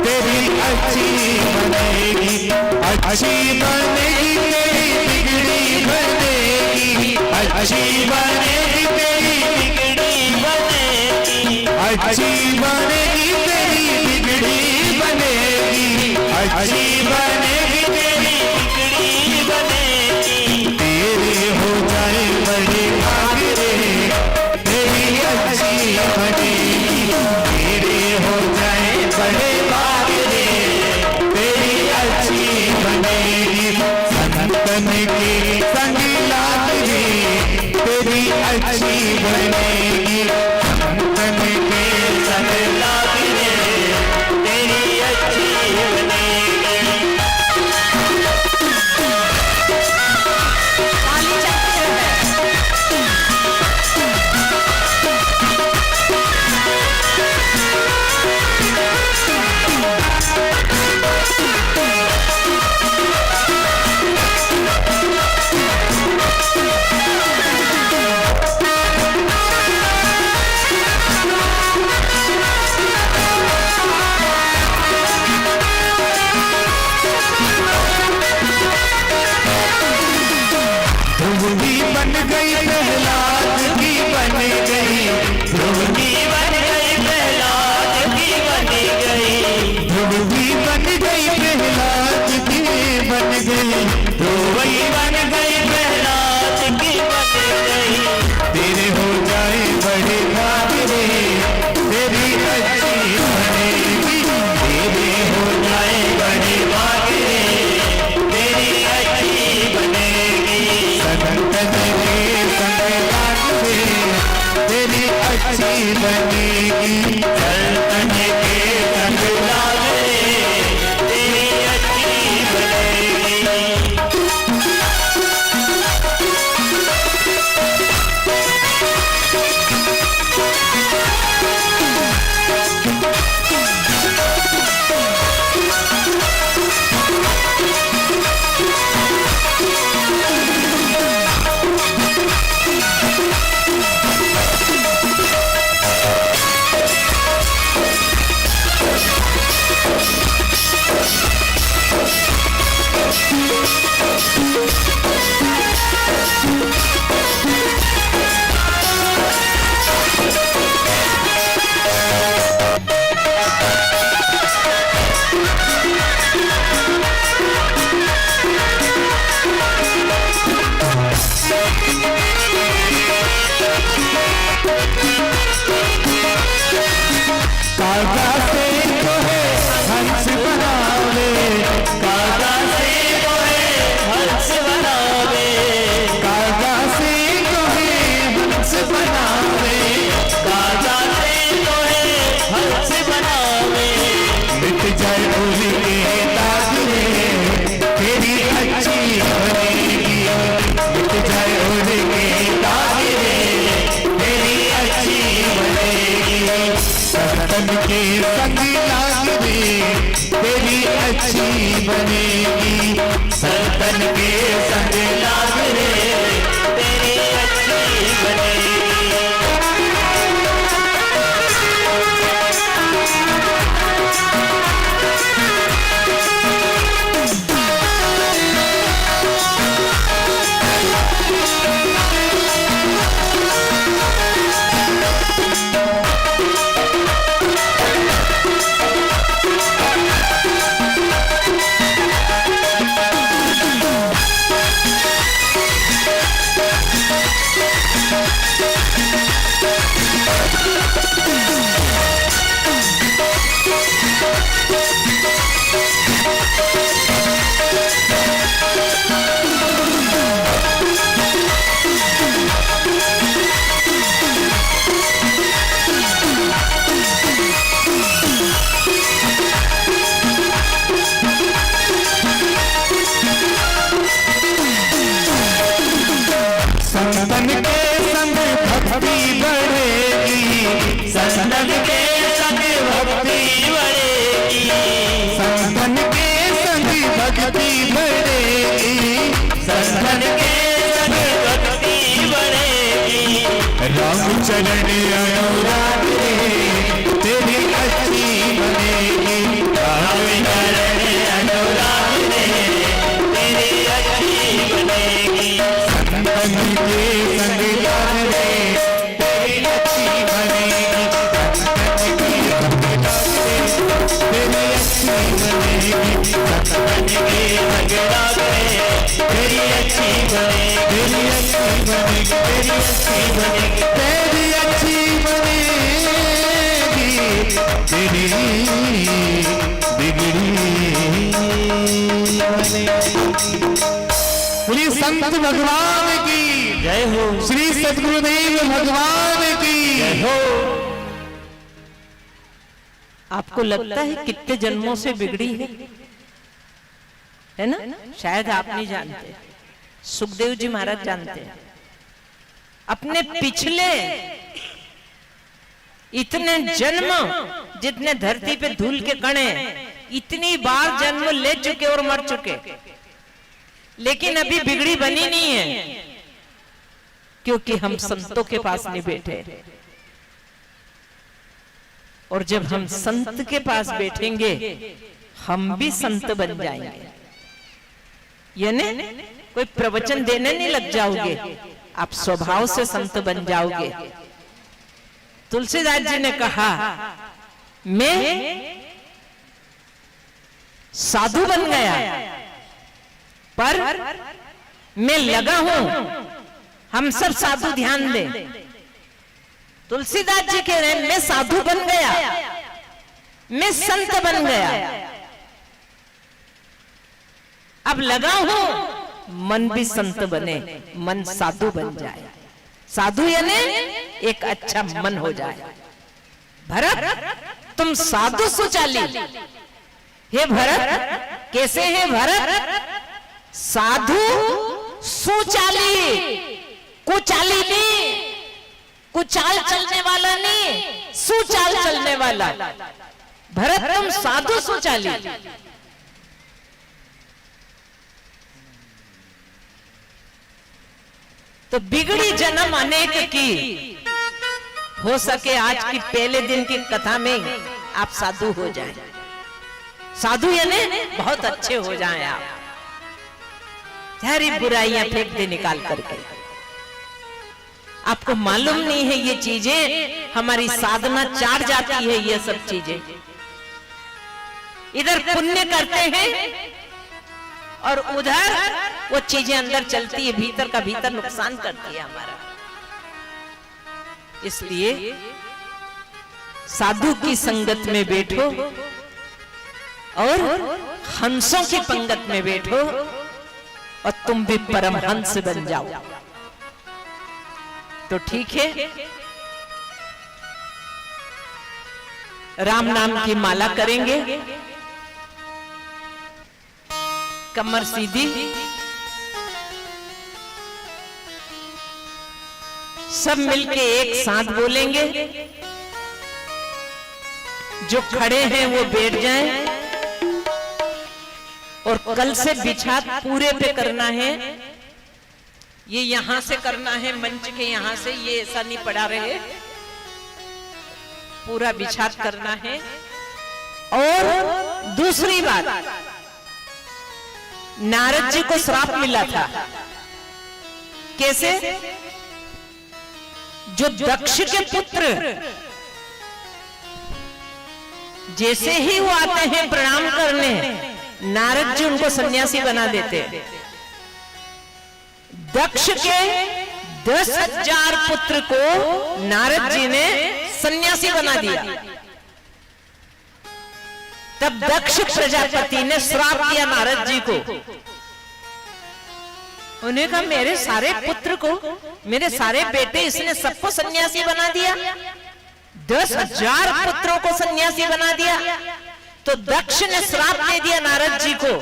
तेरी अच्छी बनेगी, अच्छी बनेगी तेरी बिगड़ी बनेगी, अच्छी बनेगी तेरी बिगड़ी बनेगी, अच्छी बनेगी तेरी बिगड़ी बनेगी, अच्छी बनेगी तेरी बिगड़ी बनेगी, तेरे हो जाए बड़े भाग रे तेरी अच्छी बनेगी, तेरे हो जाए बड़े भाग रे तेरी अच्छी बनेगी, संतन के संग लाग रे तेरी अच्छी बनेगी, संतन के संग लाग रे तेरी अच्छी बनेगी। ताली चलती है। ध्रुवी बन गई प्रहलाद की बन गई, ध्रुवी बन गई प्रहलाद की बन गई, ध्रुवी बन गई प्रहलाद की बन गई, ध्रुवी बन गई प्रहलाद की बन गई, तेरे हो जाए बड़े भाग रे तेरी अच्छी बनेगी, तेरे हो जाए बड़े भाग रे तेरी अच्छी बनेगी, संतन के संग लाग रे तेरी अच्छी बनेगी, संतन के संग लाग रे तेरी अच्छी बनेगी। कागा से तो है हंस बनावे, कागा से तो है हंस बनावे, कागा से तो है हंस बनावे, कागा से तो है हंस बनावे, मिट जाए भूल के दाग रे तेरी अच्छी बनेगी, मिट जाए भूल के दाग रे तेरी अच्छी बनेगी, संतन के संग लाग रे तेरी अच्छी बनेगी, संतन के संग लाग रे तेरी अच्छी बनेगी। राम चरण अनुराग रे तेरी अच्छी बनेगी। राम चरण अनुराग रे तेरी अच्छी बनेगी। संतन के संग लाग रे तेरी अच्छी बनेगी। संतन के संग लाग रे तेरी अच्छी बनेगी। संतन के संग लाग रे तेरी अच्छी बनेगी। तेरी अच्छी बनेगी। तेरी अच्छी बनेगी। तेरी बिगड़ी बनेगी। श्री संत भगवान की जय हो। श्री सद्गुरुदेव भगवान की जय हो। आपको लगता है कितने जन्मों से बिगड़ी है ना? शायद आप नहीं जानते, सुखदेव जी महाराज जानते हैं। अपने पिछले इतने जन्म जितने धरती पे धूल के कण हैं, इतनी बार जन्म ले चुके और मर चुके, लेकिन अभी बिगड़ी बनी नहीं है, क्योंकि हम संतों के पास नहीं बैठे। और जब हम संत के पास बैठेंगे हम भी संत बन जाएंगे। यानी कोई प्रवचन देने नहीं लग जाओगे, आप स्वभाव से संत बन जाओगे। तुलसीदास जी ने कहा, मैं साधु बन गया पर मैं लगा हूं। हम सब साधु ध्यान दें। तुलसीदास जी कह रहे हैं, मैं साधु बन गया, मैं संत बन गया, अब लगा हूं मन भी संत बने, मन साधु बन जाए। साधु यानी एक अच्छा मन हो जाए। भरत तुम साधु सुचाली। हे भरत, कैसे है भरत? साधु सुचाली, कुचाली नहीं, कुचाल चलने वाला नहीं, सुचाल चलने वाला। भरत तुम साधु सुचाली। तो बिगड़ी जन्म अनेक की, हो सके आज की पहले दिन की कथा में आप साधु हो जाएं। साधु यानी बहुत अच्छे हो जाएं आप, सारी बुराइयां फेंक दे निकाल करके। आपको मालूम नहीं है ये चीजें हमारी साधना चाट जाती है। ये सब चीजें इधर पुण्य करते हैं और उधर वो चीजें अंदर चलती है, भीतर का भीतर नुकसान करती है हमारा। इसलिए साधु की संगत में बैठो और हंसों की पंगत में बैठो और तुम भी परमहंस बन जाओ। तो ठीक है, राम नाम की माला करेंगे, कमर सीधी, सब मिलके एक साथ बोलेंगे। जो खड़े हैं वो बैठ जाएं और कल से बिछात पूरे पे करना है। ये यहां से करना है, मंच के यहां से, ये ऐसा नहीं पड़ा रहे, पूरा बिछात करना है। और दूसरी बात, नारद जी को श्राप मिला था। कैसे? जो दक्ष के पुत्र जैसे ही वो आते हैं प्रणाम करने, नारद जी उनको सन्यासी बना देते। दक्ष के 10,000 पुत्र को नारद जी ने सन्यासी बना दिया। तब दक्ष प्रजापति ने श्राप दिया नारद जी को। उन्हें कहा, मेरे सारे पुत्र को, मेरे सारे बेटे, इसने सबको सन्यासी बना दिया, 10,000 पुत्रों को सन्यासी बना दिया। तो दक्ष ने श्राप दे दिया नारद जी को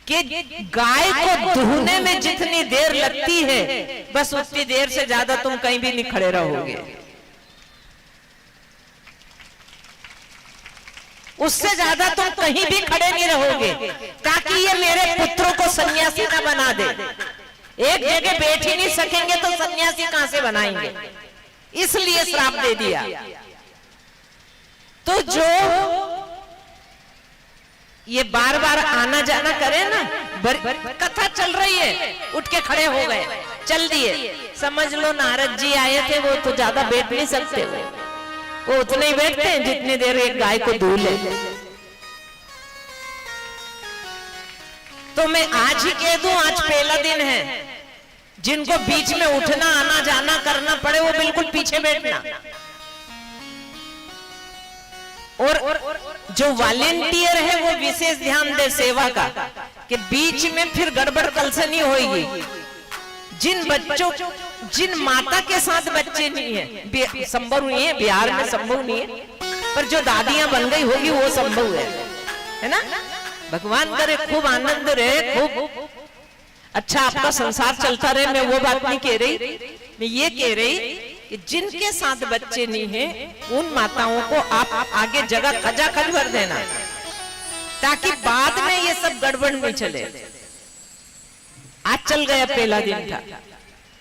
कि गाय को दुहने में जितनी देर लगती है, बस उतनी देर से ज्यादा तुम कहीं भी नहीं खड़े रहोगे। उससे ज्यादा तुम कहीं भी खड़े नहीं रहोगे, ताकि ये मेरे पुत्रों को सन्यासी न बना दे। एक जगह बैठ ही नहीं सकेंगे तो सन्यासी सन्यासी कहां से बनाएंगे, इसलिए श्राप दे दिया। तो जो ये बार बार आना जाना करे ना, कथा चल रही है, उठ के खड़े हो गए, चल दिए, समझ लो नारद जी आए थे, वो तो ज्यादा बैठ नहीं सकते, वो उतने ही बैठते हैं जितनी देर एक गाय को दूध ले। तो मैं आज ही कह दूं, आज पहला दिन है, जिनको बीच में उठना आना जाना करना पड़े वो बिल्कुल पीछे बैठना। और जो वॉलेंटियर है वो विशेष ध्यान दे सेवा का, कि बीच में फिर गड़बड़ कल से नहीं होगी। जिन बच्चों, जिन माता के साथ बच्चे नहीं है, संभव नहीं है, बिहार में संभव नहीं है, पर जो दादियां बन गई होगी वो संभव है ना। भगवान करे खूब आनंद रहे, खूब अच्छा आपका संसार चलता रहे। मैं वो बात नहीं कह रही, मैं ये कह रही कि जिनके साथ बच्चे नहीं हैं, उन माताओं को आप आगे जगह खजाखज भर देना, ताकि बाद में ये सब गड़बड़ नहीं चले। आज चल गया, पहला दिन था।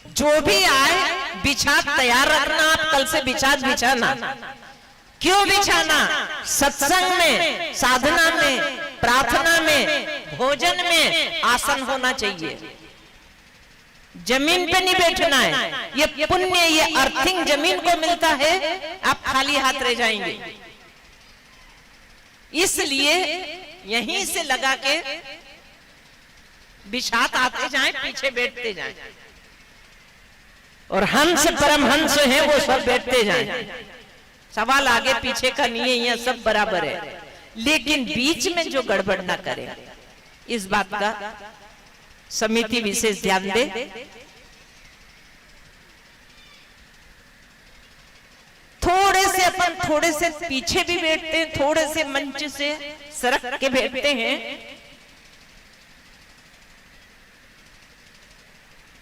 जो भी आए बिछात तैयार रखना, आप कल से बिछाना। क्यों बिछाना? सत्संग में, साधना में, प्रार्थना में, भोजन में आसन होना चाहिए। जमीन पे नहीं बैठना है। ये पुण्य, ये अर्थिंग जमीन को मिलता है, आप खाली हाथ रह जाएंगे। इसलिए यहीं से लगा के बिछात आते जाएं, पीछे बैठते जाएं, और हंस परमहंस है वो सब बैठते जाएं। सवाल आगे पीछे का नहीं है, यहाँ सब बराबर है, लेकिन बीच में जो गड़बड़ ना करे, इस बात का समिति विशेष ध्यान दे। थोड़े से अपन थोड़े से पीछे भी बैठते हैं, थोड़े से मंच से सरक के बैठते हैं।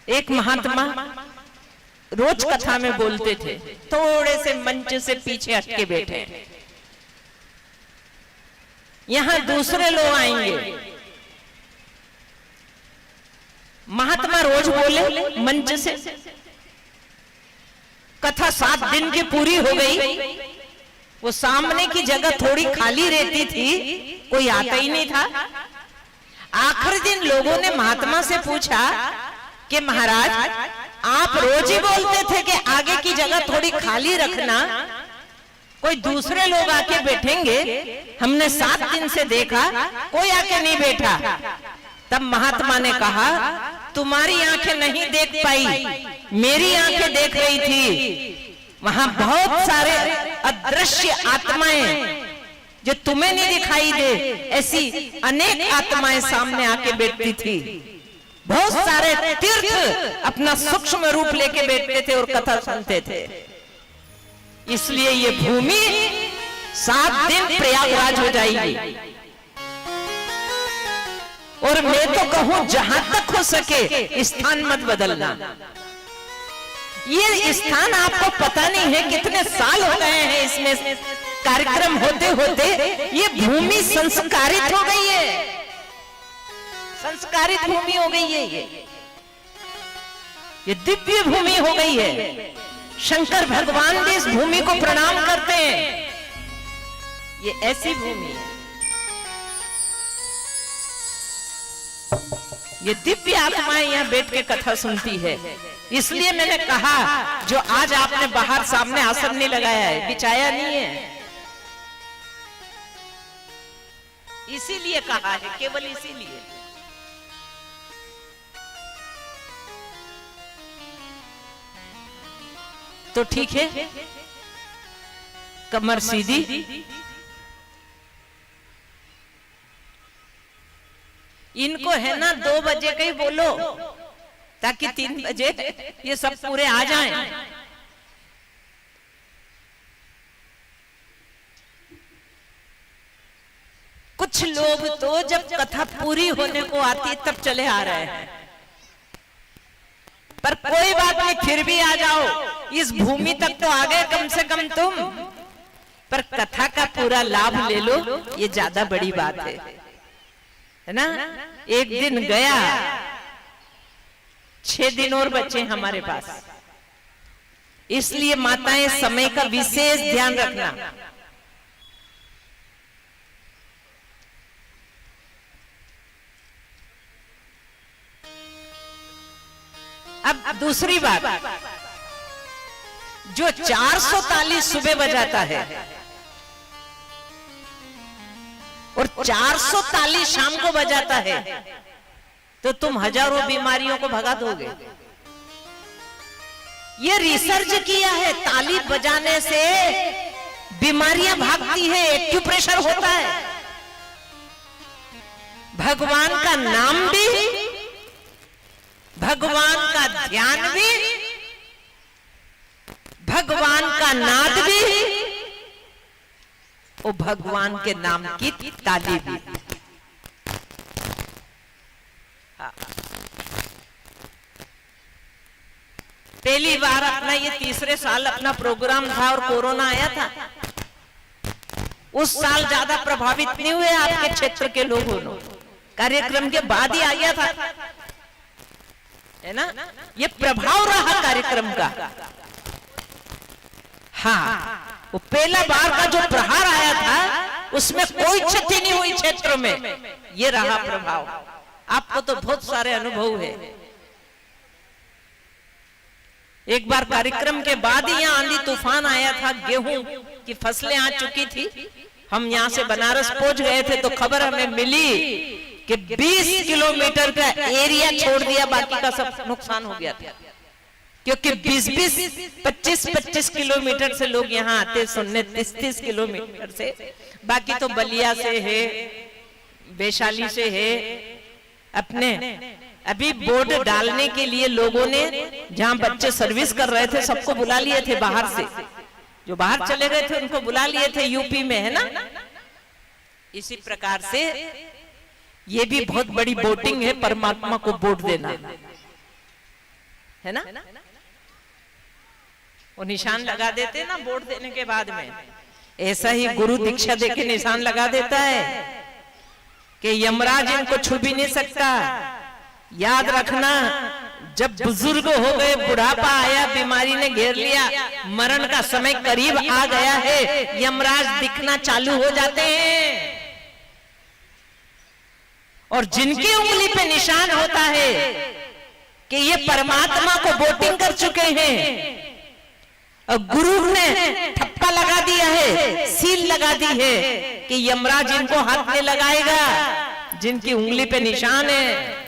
एक महात्मा रोज कथा में बोलते थे, थोड़े से मंच से पीछे हटके बैठे। यहां दूसरे लोग आएंगे, महात्मा रोज बोले मंच से, कथा 7 दिन की पूरी हो गई, वो सामने की जगह थोड़ी खाली रहती थी, कोई आता ही नहीं था। आखिरी दिन लोगों ने महात्मा से पूछा कि महाराज, आप रोज ही बोलते थे कि आगे की जगह थोड़ी खाली रखना, कोई दूसरे लोग आके बैठेंगे, हमने 7 दिन से देखा कोई आके नहीं बैठा। तब महात्मा ने कहा, तुम्हारी आंखें नहीं देख पाई, मेरी आंखें देख रही थी। वहां बहुत सारे अदृश्य आत्माएं जो तुम्हें नहीं दिखाई दे, ऐसी अनेक आत्माएं सामने आके बैठती थी। बहुत सारे तीर्थ अपना सूक्ष्म रूप लेके बैठते थे और कथा सुनते थे। इसलिए ये भूमि 7 दिन प्रयागराज हो जाएगी। और मैं तो कहूं, जहां तक हो सके स्थान मत बदलना। ये स्थान आपको पता नहीं है कितने साल हो गए हैं इसमें कार्यक्रम होते होते, ये भूमि संस्कारित हो गई है, संस्कारित भूमि हो गई है। ये दिव्य भूमि हो गई है। शंकर भगवान भी इस भूमि को प्रणाम करते हैं। ये ऐसी भूमि है, ये दिव्य आत्माएं यहाँ बैठ के कथा सुनती है। इसलिए मैंने कहा, जो आज आपने बाहर सामने आसन नहीं लगाया है, बिछाया नहीं है, इसीलिए कहा है, केवल इसीलिए। तो ठीक है, कमर सीधी, इनको है ना 2 बजे का ही बोलो, ताकि 3 बजे ये सब पूरे आ जाएं। कुछ लोग तो जब कथा पूरी होने को आती तब चले आ रहे हैं, पर कोई बात नहीं, फिर भी आ जाओ, इस भूमि तक तो आ गए कम से कम तुम, पर कथा का पूरा लाभ ले लो, ये ज्यादा बड़ी बात है ना। एक दिन गया, 6 दिन और बचे हमारे पास, इसलिए माताएं समय का विशेष ध्यान रखना। अब दूसरी बात, जो 400 ताली सुबह बजाता है और 400 ताली शाम को बजाता है, तो तुम हजारों बीमारियों को भगा दोगे। ये रिसर्च किया है, ताली बजाने से बीमारियां भागती है, एक्यूप्रेशर होता है। भगवान का नाम भी, भगवान का ध्यान भी, भगवान का नाद भी और भगवान के नाम की ताली भी। पहली बार अपना ये तीसरे साल अपना प्रोग्राम था और कोरोना आया था। उस साल ज्यादा प्रभावित नहीं हुए आपके क्षेत्र के लोगों ने, कार्यक्रम के बाद ही आ गया था, है ना। ये प्रभाव रहा कार्यक्रम का। हाँ, वो पहला बार का जो प्रहार आया था उसमें कोई क्षति नहीं हुई क्षेत्र में, ये रहा प्रभाव। आपको तो बहुत सारे अनुभव है। एक बार कार्यक्रम के बाद ही यहाँ आंधी तूफान आया था, गेहूं की फसलें आ चुकी थी। हम यहाँ से बनारस पहुंच गए थे तो खबर हमें मिली कि 20 किलोमीटर का एरिया छोड़ दिया, बाकी का सब नुकसान हो गया था। क्योंकि 20-20, 25-25 किलोमीटर से लोग यहाँ आते सुनने, 30-30 किलोमीटर से। बाकी तो बलिया से है, वैशाली से है। अपने अभी बोर्ड डालने के लिए लोगों ने, जहां बच्चे सर्विस कर रहे थे, सबको बुला लिए थे बाहर से। जो बाहर चले गए थे उनको बुला लिए थे, यूपी में, है ना। इसी प्रकार से ये भी बहुत बड़ी वोटिंग है, परमात्मा को वोट देना, है ना। वो निशान लगा देते ना वोट देने के बाद में, ऐसा ही गुरु दीक्षा देके निशान लगा देता है कि यमराज इनको छू भी नहीं सकता। याद रखना, जब बुजुर्ग हो गए, बुढ़ापा आया, बीमारी ने घेर लिया, मरण का समय करीब आ गया है, यमराज दिखना चालू हो जाते हैं। और जिनकी उंगली पे निशान होता है कि ये परमात्मा को वोटिंग कर चुके हैं और गुरु ने ठप्पा लगा दिया है, सील लगा दी है कि यमराज इनको हाथ में लगाएगा, जिनकी उंगली पे निशान है।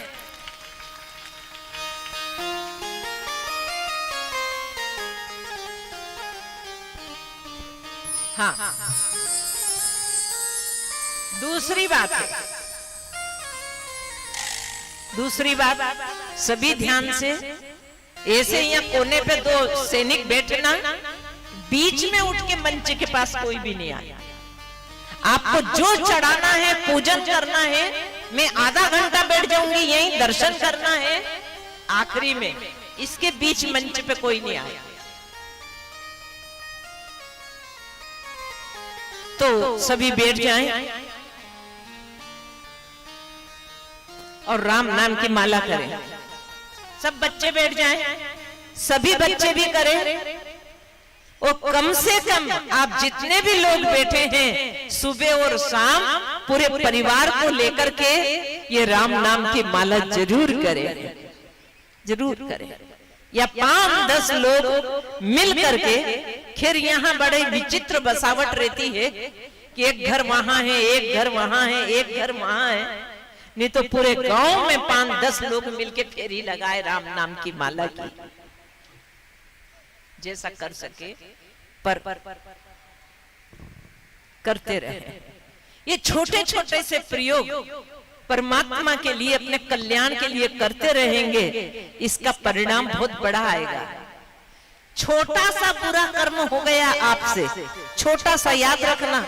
हाँ, दूसरी बात, सभी ध्यान से, ऐसे यहाँ कोने पे 2 सैनिक बैठना, बीच में उठ के मंच के पास कोई भी नहीं आया। आपको जो चढ़ाना है, पूजन करना है, मैं आधा घंटा बैठ जाऊंगी यहीं, दर्शन करना है, आखिरी में इसके बीच मंच पे कोई नहीं आया। तो सभी बैठ जाएं और राम नाम की माला करें। सब बच्चे बैठ जाएं, सभी बच्चे भी करें। और कम से कम आप जितने भी लोग बैठे हैं, सुबह और शाम पूरे परिवार को लेकर के ये राम नाम की माला जरूर करें, जरूर करें। या 5-10 लोग मिल करके, फिर यहाँ बड़े विचित्र बसावट रहती है कि एक घर वहां है, एक घर वहां है, एक घर वहां है, नहीं तो पूरे गांव में 5-10 लोग मिलके फेरी लगाए राम नाम की माला की। जैसा कर सके पर करते रहे। ये छोटे छोटे से प्रयोग परमात्मा के लिए, अपने कल्याण के लिए करते रहेंगे, इसका परिणाम बहुत बड़ा आएगा। छोटा सा बुरा कर्म हो गया आपसे, छोटा सा, याद रखना,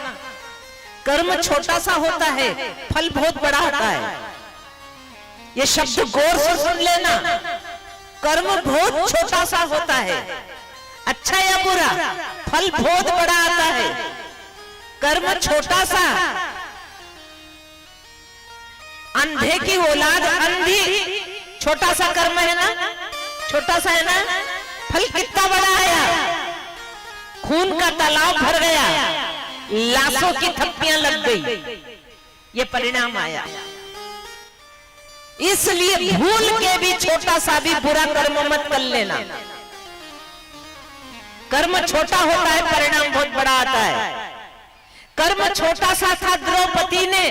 कर्म छोटा सा होता है, फल बहुत बड़ा होता है। ये शब्द गौर से सुन लेना, कर्म बहुत छोटा सा होता है, अच्छा या बुरा, फल बहुत बड़ा आता है। कर्म छोटा सा, अंधे की औलाद अंधी, छोटा सा कर्म है ना, छोटा सा है ना, फल कितना बड़ा आया। खून का तालाब भर गया, लाशों की थप्पियां लग गई, ये परिणाम आया। इसलिए भूल के भी छोटा सा भी बुरा कर्म मत कर लेना। कर्म छोटा होता है, परिणाम बहुत बड़ा आता है। कर्म छोटा सा था, द्रौपदी ने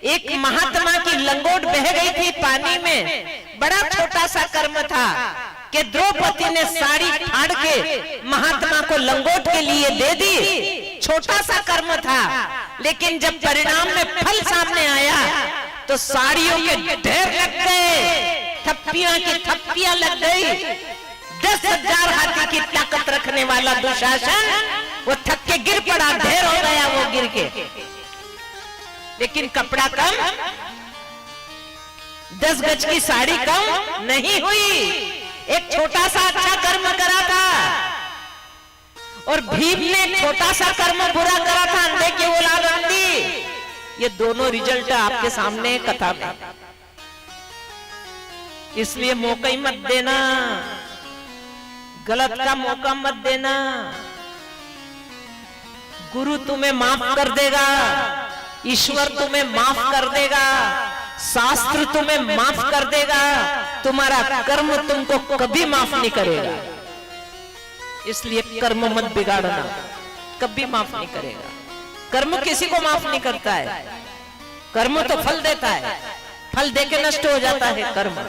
एक महात्मा की लंगोट बह गई थी पानी में, बड़ा छोटा सा कर्म था कि द्रौपदी ने साड़ी फाड़ के महात्मा को लंगोट के लिए दे दी। छोटा सा कर्म था, लेकिन जब परिणाम में फल सामने आया तो साड़ियों के ढेर लग गए, थप्पियां की थप्पियां लग गई। 10,000 हाथी की ताकत रखने वाला दुशासन वो थक के गिर पड़ा, ढेर हो गया वो गिर के। लेकिन कपड़ा कम, 10 गज की साड़ी कम नहीं हुई। एक छोटा सा अच्छा कर्म करा था, और भीम ने छोटा सा कर्म बुरा करा था, अंधे की औलाद अंधी। ये दोनों रिजल्ट आपके सामने कथा में, इसलिए मौका ही मत देना, गलत का मौका मत देना। गुरु तुम्हें माफ कर देगा, ईश्वर तुम्हें माफ कर देगा, शास्त्र तुम्हें माफ कर देगा, तुम्हारा कर्म तुमको कभी माफ नहीं करेगा। इसलिए कर्म मत बिगाड़ना, कभी माफ नहीं करेगा। कर्म किसी को माफ नहीं करता है, कर्म तो फल देता है, फल देके नष्ट हो जाता है कर्म।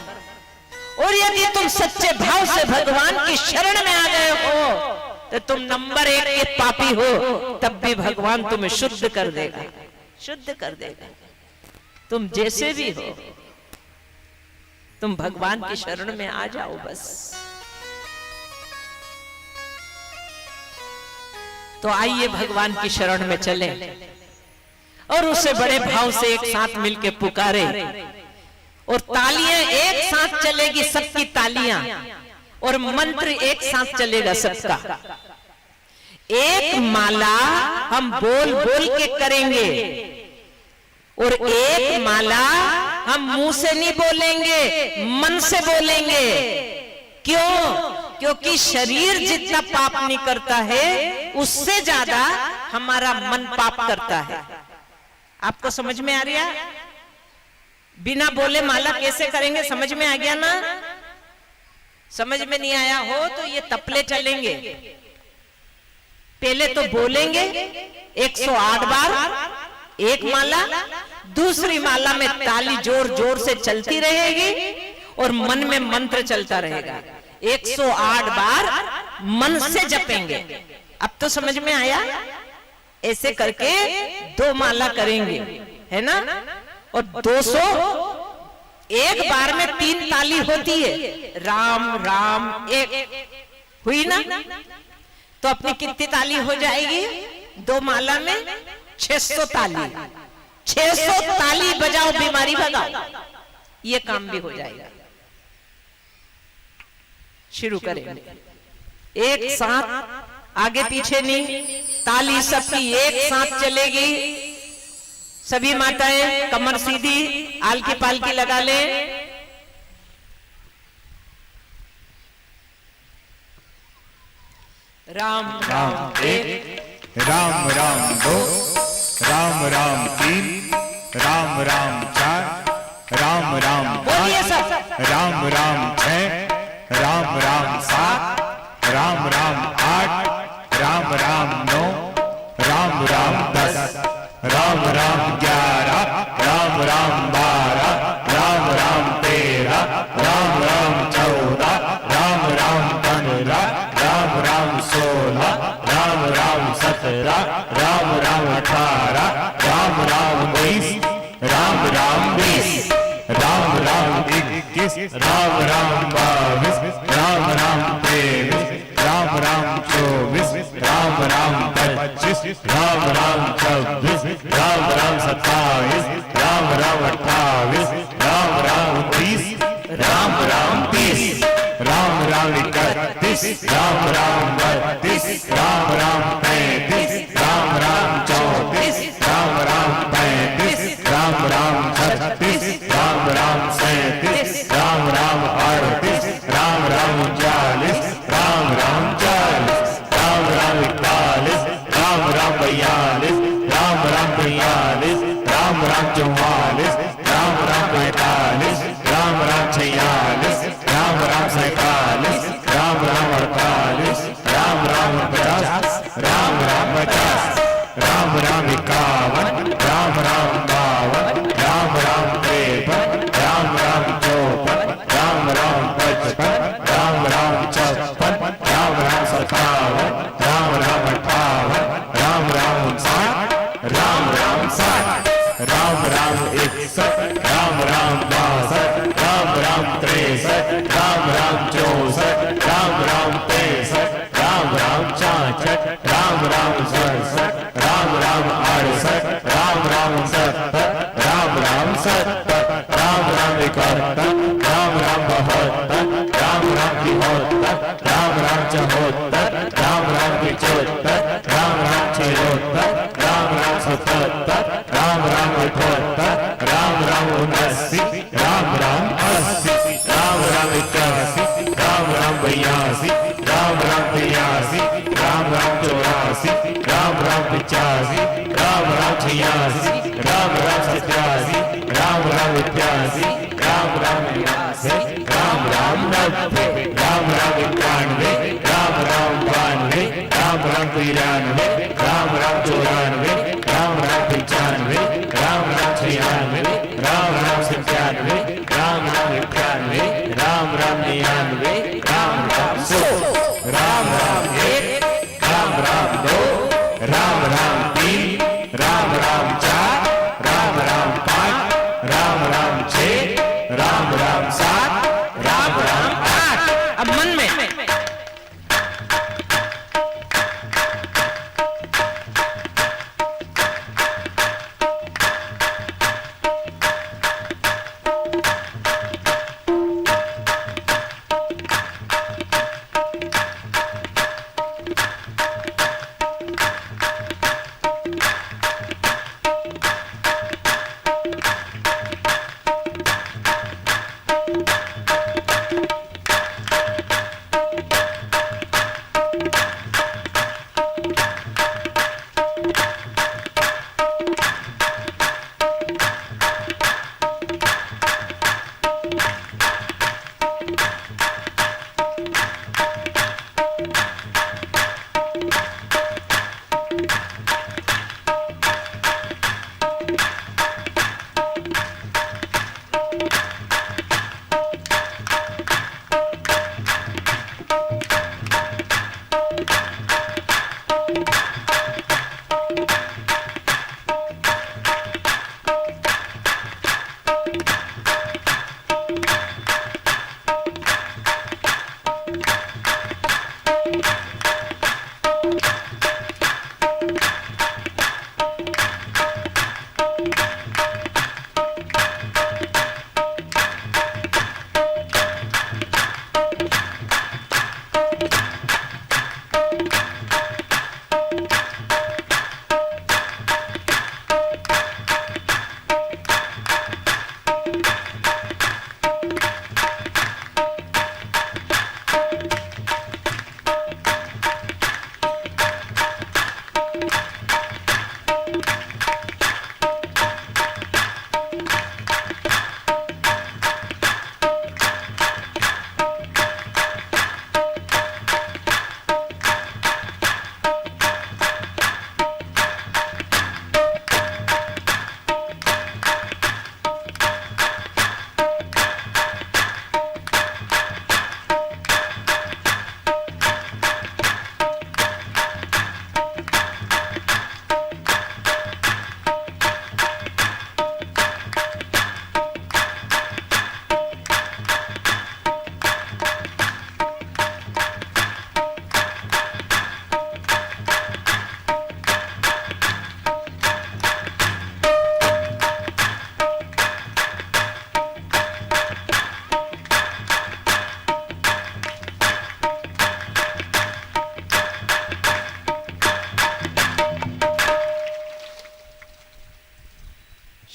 और यदि तुम सच्चे भाव से भगवान की शरण में आ गए हो तो तुम नंबर 1 के पापी हो, तब भी भगवान तुम्हें शुद्ध कर देगा, शुद्ध कर देगा। तुम जैसे भी हो, तुम भगवान की शरण में आ जाओ बस। तो आइए भगवान की शरण में चलें और उससे बड़े भाव से एक साथ मिलके पुकारे, और तालियां एक साथ चलेगी, सबकी तालियां, और मंत्र एक साथ चलेगा सबका। एक माला हम बोल बोल के करेंगे, और एक माला हम मुंह से नहीं बोलेंगे, मन से बोलेंगे। क्यों? क्योंकि शरीर जितना पाप नहीं करता है, उससे ज्यादा हमारा मन पाप करता है। आपको समझ में आ रहा है? बिना बोले माला कैसे करेंगे, समझ में आ गया ना? समझ में नहीं आया हो तो ये तपले चलेंगे। पहले तो बोलेंगे 108 बार एक माला, दूसरी माला में ताली जोर जोर से चलती रहेगी और मन में मंत्र चलता रहेगा। 108 बार मन से जपेंगे। अब तो समझ में आया? ऐसे करके 2 माला करेंगे, है ना? और 200 एक बार में 3 ताली होती है, राम राम एक हुई ना? तो अपनी कितनी ताली हो जाएगी 2 माला में? 600 ताली। 600 ताली बजाओ, बीमारी भगाओ, ये काम भी हो जाएगा। शुरू करेंगे एक साथ, आगे पीछे नहीं, ताली सबकी एक साथ चलेगी। सभी माताएं कमर सीधी, आलकी पालकी लगा ले। राम राम 1, राम राम 2, राम राम 3, राम राम 4, राम राम 5, राम राम 6, राम राम 7, राम राम 8, राम राम 9, राम राम 10, राम राम 11, राम राम 12, राम राम 13, राम राम 14, राम राम 15, राम राम 16, राम राम 17, राम राम 18, राम राम 19, राम राम 20, राम राम 21, राम राम 22, राम राम 23, राम राम 24, राम राम 25, राम राम 26, राम राम 27, राम राम 28, राम राम 29, राम राम 30, राम राम 31, राम राम 32, राम राम 33, राम राम 34, राम राम 35, राम राम 36, राम राम 37, राम राम 38, राम राम 40, राम राम 40, राम राम 41, 50, राम राम 51, राम राम 52, राम राम 53, राम राम 54, राम राम 55, राम राम 56, राम राम 57, राम राम 58, राम राम 59, राम राम 60, राम राम 61, राम राम 62, राम राम 63, राम राम 64, राम राम 63, राम राम 64, राम राम 67, राम राम 68, राम राम 70, राम राम 70, राम राम 71, राम राम 72, राम राम 73, राम राम 74, राम राम 75, राम राम 76, राम राम 77, राम राम 78, राम राम 79, राम राम 80, राम राम 81, राम राम 82, राम राम 83, राम राम 84, राम राम 85, राम राम 86, राम राम 87, राम राम 88, राम राम 89, राम राम 90, राम राम 91, राम राम 92, राम राम 93, राम राम 94, राम राम 95, राम राम 96, राम राम 97, राम राम 98, राम राम 99, राम राम 100, राम राम 1, राम राम 2, राम राम 3, राम राम 4, राम राम 5, राम राम 6, राम राम 7, राम राम 8। अब मन में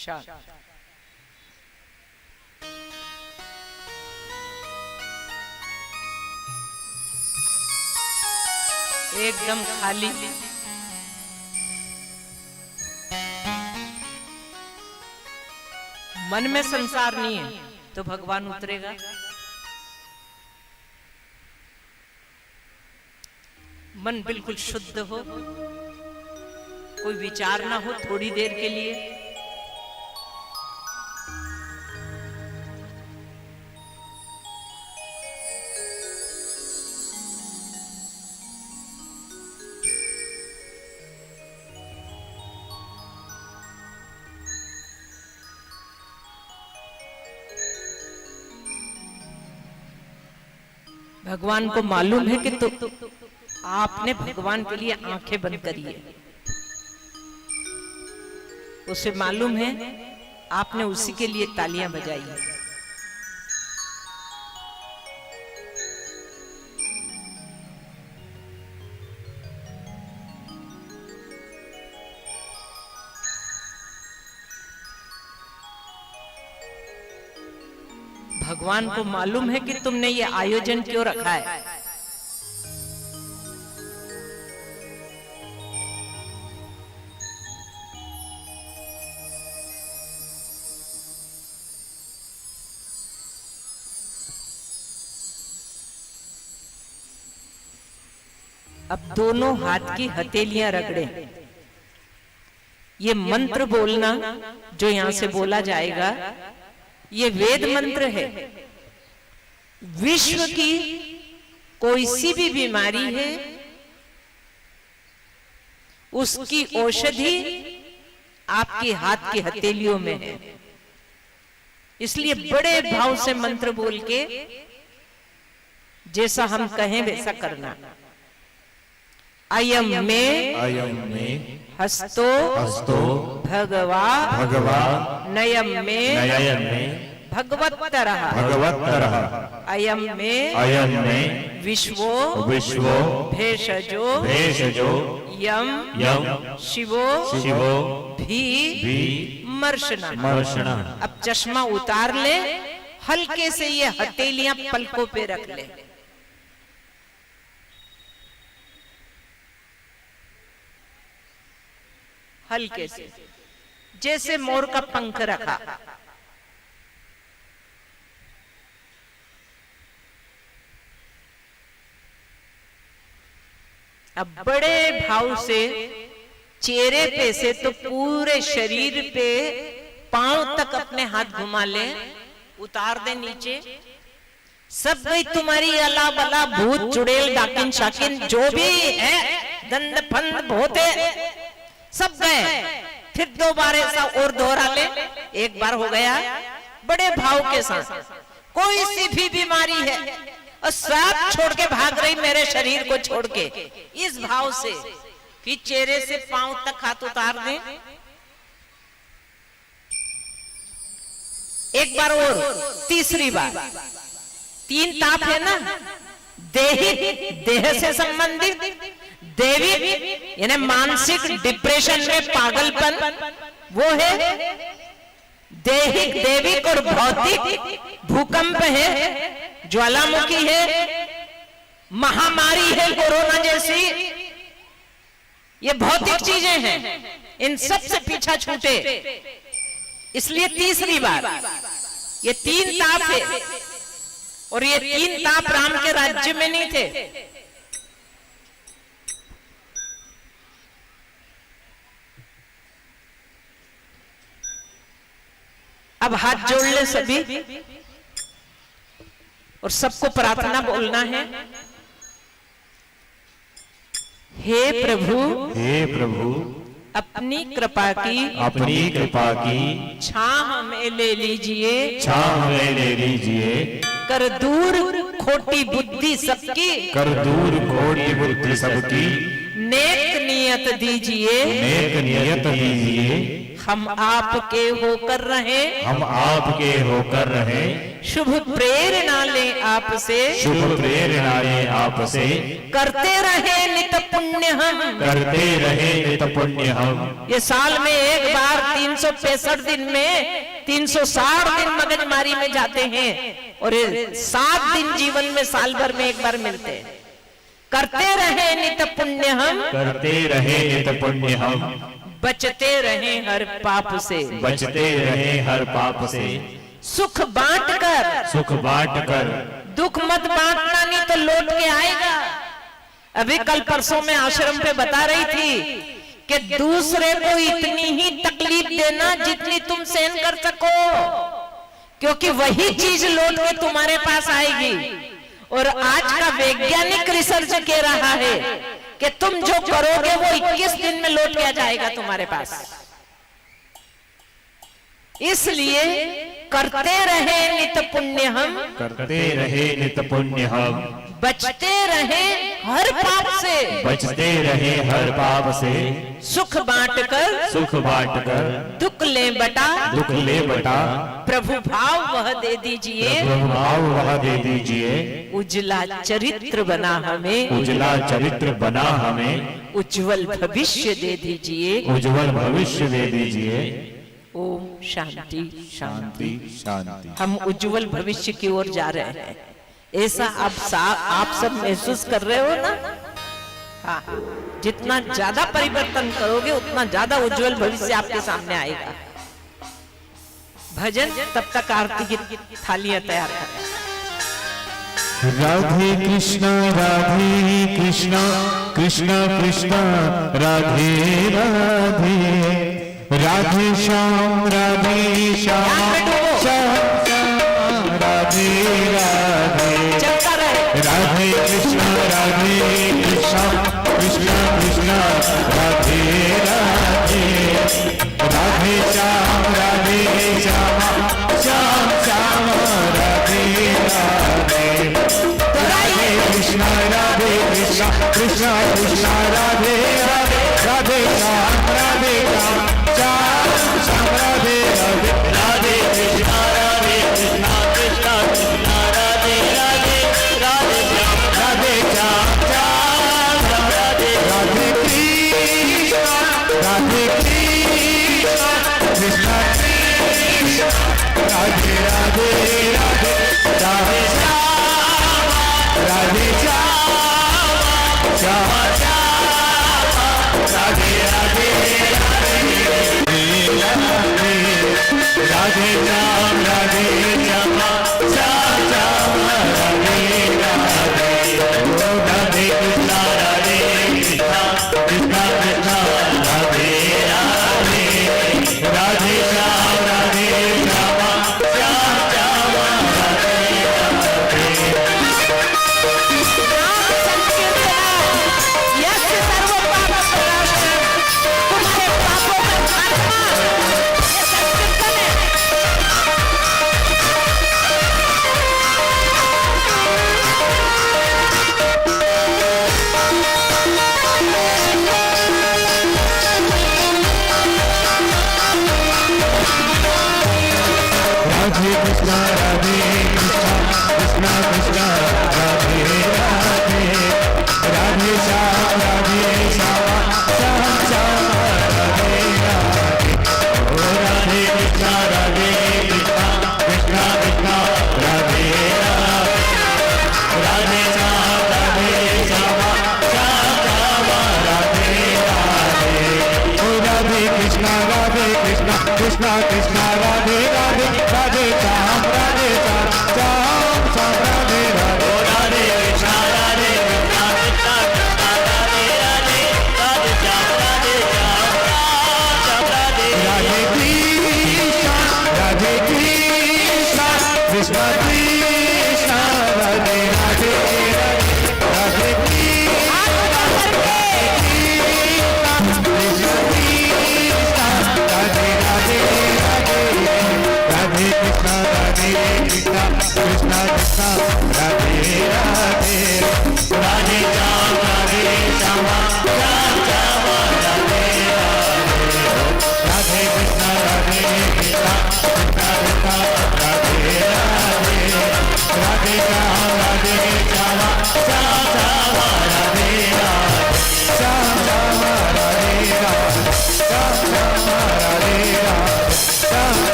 शांत। एकदम खाली। मन में संसार नहीं है तो भगवान उतरेगा? मन बिल्कुल शुद्ध हो, कोई विचार ना हो थोड़ी देर के लिए? भगवान को मालूम है कि तो आपने भगवान के लिए आंखें बंद करी है, उसे मालूम है आपने उसी के लिए तालियां बजाई है। भगवान को मालूम है कि तुमने ये आयोजन क्यों रखा है। अब दोनों हाथ की हथेलियां रगड़े। ये मंत्र बोलना जो यहां से बोला जाएगा ये वेद मंत्र है। विश्व की कोई सी भी बीमारी है उसकी औषधि आपके हाथ की हथेलियों में है। इसलिए बड़े भाव से मंत्र बोल के जैसा हम कहें वैसा करना। अयम में हस्तो भगवा नयम में भगवत्तरः अयम में विश्वो भेषजो यम शिवो भी मर्शना। अब चश्मा उतार ले, हल्के से ये हथेलियां पलकों पे रख ले। हल्के से जैसे मोर का पंख रखा। अब बड़े भाव से चेहरे पे से तो पूरे शरीर पे पांव तक अपने हाथ घुमा ले, उतार दे नीचे। सब गई तुम्हारी अला बला भूत चुड़ैल डाकिन शाकिन जो भी है, दंड फंद भोते सब गए। फिर दो बार ऐसा और दोहरा ले। एक बार हो गया। बड़े भाव के साथ कोई सी भी बीमारी है और सब छोड़ के भाग रही मेरे शरीर को छोड़ के, इस भाव से फिर चेहरे से पांव तक हाथ उतार दें। एक बार और, तीसरी बार। तीन ताप है ना, देह से संबंधित, देवी यानी मानसिक डिप्रेशन में पागलपन वो है, देविक और भौतिक भूकंप है, ज्वालामुखी है, महामारी है कोरोना जैसी, ये भौतिक चीजें हैं। इन सब से पीछा छूटे। इसलिए तीसरी बार ये तीन ताप है। और ये तीन ताप राम के राज्य में नहीं थे। अब हाथ जोड़ ले सभी और सबको प्रार्थना बोलना है। हे प्रभु अपनी कृपा की छां हमें ले लीजिए, कर दूर खोटी बुद्धि सबकी, नेक नियत दीजिए, हम आपके होकर रहे, शुभ प्रेरणा ले आपसे, करते रहे नित पुण्य हम। ये साल में एक बार 365 दिन में 360 दिन मगजमारी में जाते हैं और 7 दिन जीवन में साल भर में एक बार मिलते हैं। करते रहे नित पुण्य हम, बचते रहे हर पाप से, सुख बांट कर, दुख मत बांटना नहीं तो लौट के आएगा। अभी कल परसों में आश्रम पे बता रही थी कि दूसरे को इतनी ही तकलीफ देना जितनी तुम सहन कर सको, क्योंकि वही चीज लौट के तुम्हारे पास आएगी। और आज का वैज्ञानिक रिसर्च कह रहा है कि तुम जो करोगे वो 21 दिन में लौट के आ जाएगा तुम्हारे पास। इसलिए करते रहे नित पुण्य हम, करते रहे नित पुण्य हम, बचते रहे हर पाप से, बचते रहे हर पाप से, सुख बांटकर सुख बांटकर दुख ले बटा, दुख ले बटा, प्रभु भाव वह दे दीजिए, प्रभु भाव वह दे दीजिए, उजला चरित्र बना हमें, उजला चरित्र बना हमें, उज्जवल भविष्य दे दीजिए, उज्जवल भविष्य दे दीजिए। ओम शांति शांति। शांति। हम उज्जवल भविष्य की ओर जा रहे हैं, ऐसा आप सब महसूस कर रहे हो ना? हाँ, जितना ज्यादा परिवर्तन करोगे उतना ज्यादा उज्जवल भविष्य आपके सामने आएगा। भजन तब तक आरती की थालियां तैयार करें। राधे कृष्णा कृष्ण कृष्ण राधे राधे, राधे श्याम राधे श्याम श्याम श्याम राधे राधे, चलता रहे। राधे कृष्ण कृष्ण कृष्ण राधे राधे, राधे श्याम श्याम श्याम राधे राधे, राधे कृष्ण कृष्ण कृष्ण राधे राधे, राधे श्याम श्याम श्याम राधे राधे, राधे कृष्ण कृष्ण कृष्ण राधे राधे, राधे श्याम श्याम श्याम राधे, राधे कृष्ण कृष्ण कृष्ण राधे राधे राधे, राधे श्याम श्याम राधे राधे राधे श्याम राधे श्याम श्याम श्याम राधे राधे, राधे कृष्ण कृष्ण कृष्ण राधे राधे, राधे श्याम श्याम श्याम राधे राधे। यश सर्व पाप प्रणाशन, तुम्हारे पापों का खात्मा, ये संकीर्तन है।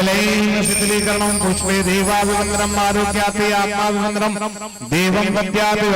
जलेन शीतलीकरणं पुष्पे देवाभिवन्दनम् आरोग्याते आत्माभिवन्दनम् देवं पद्याते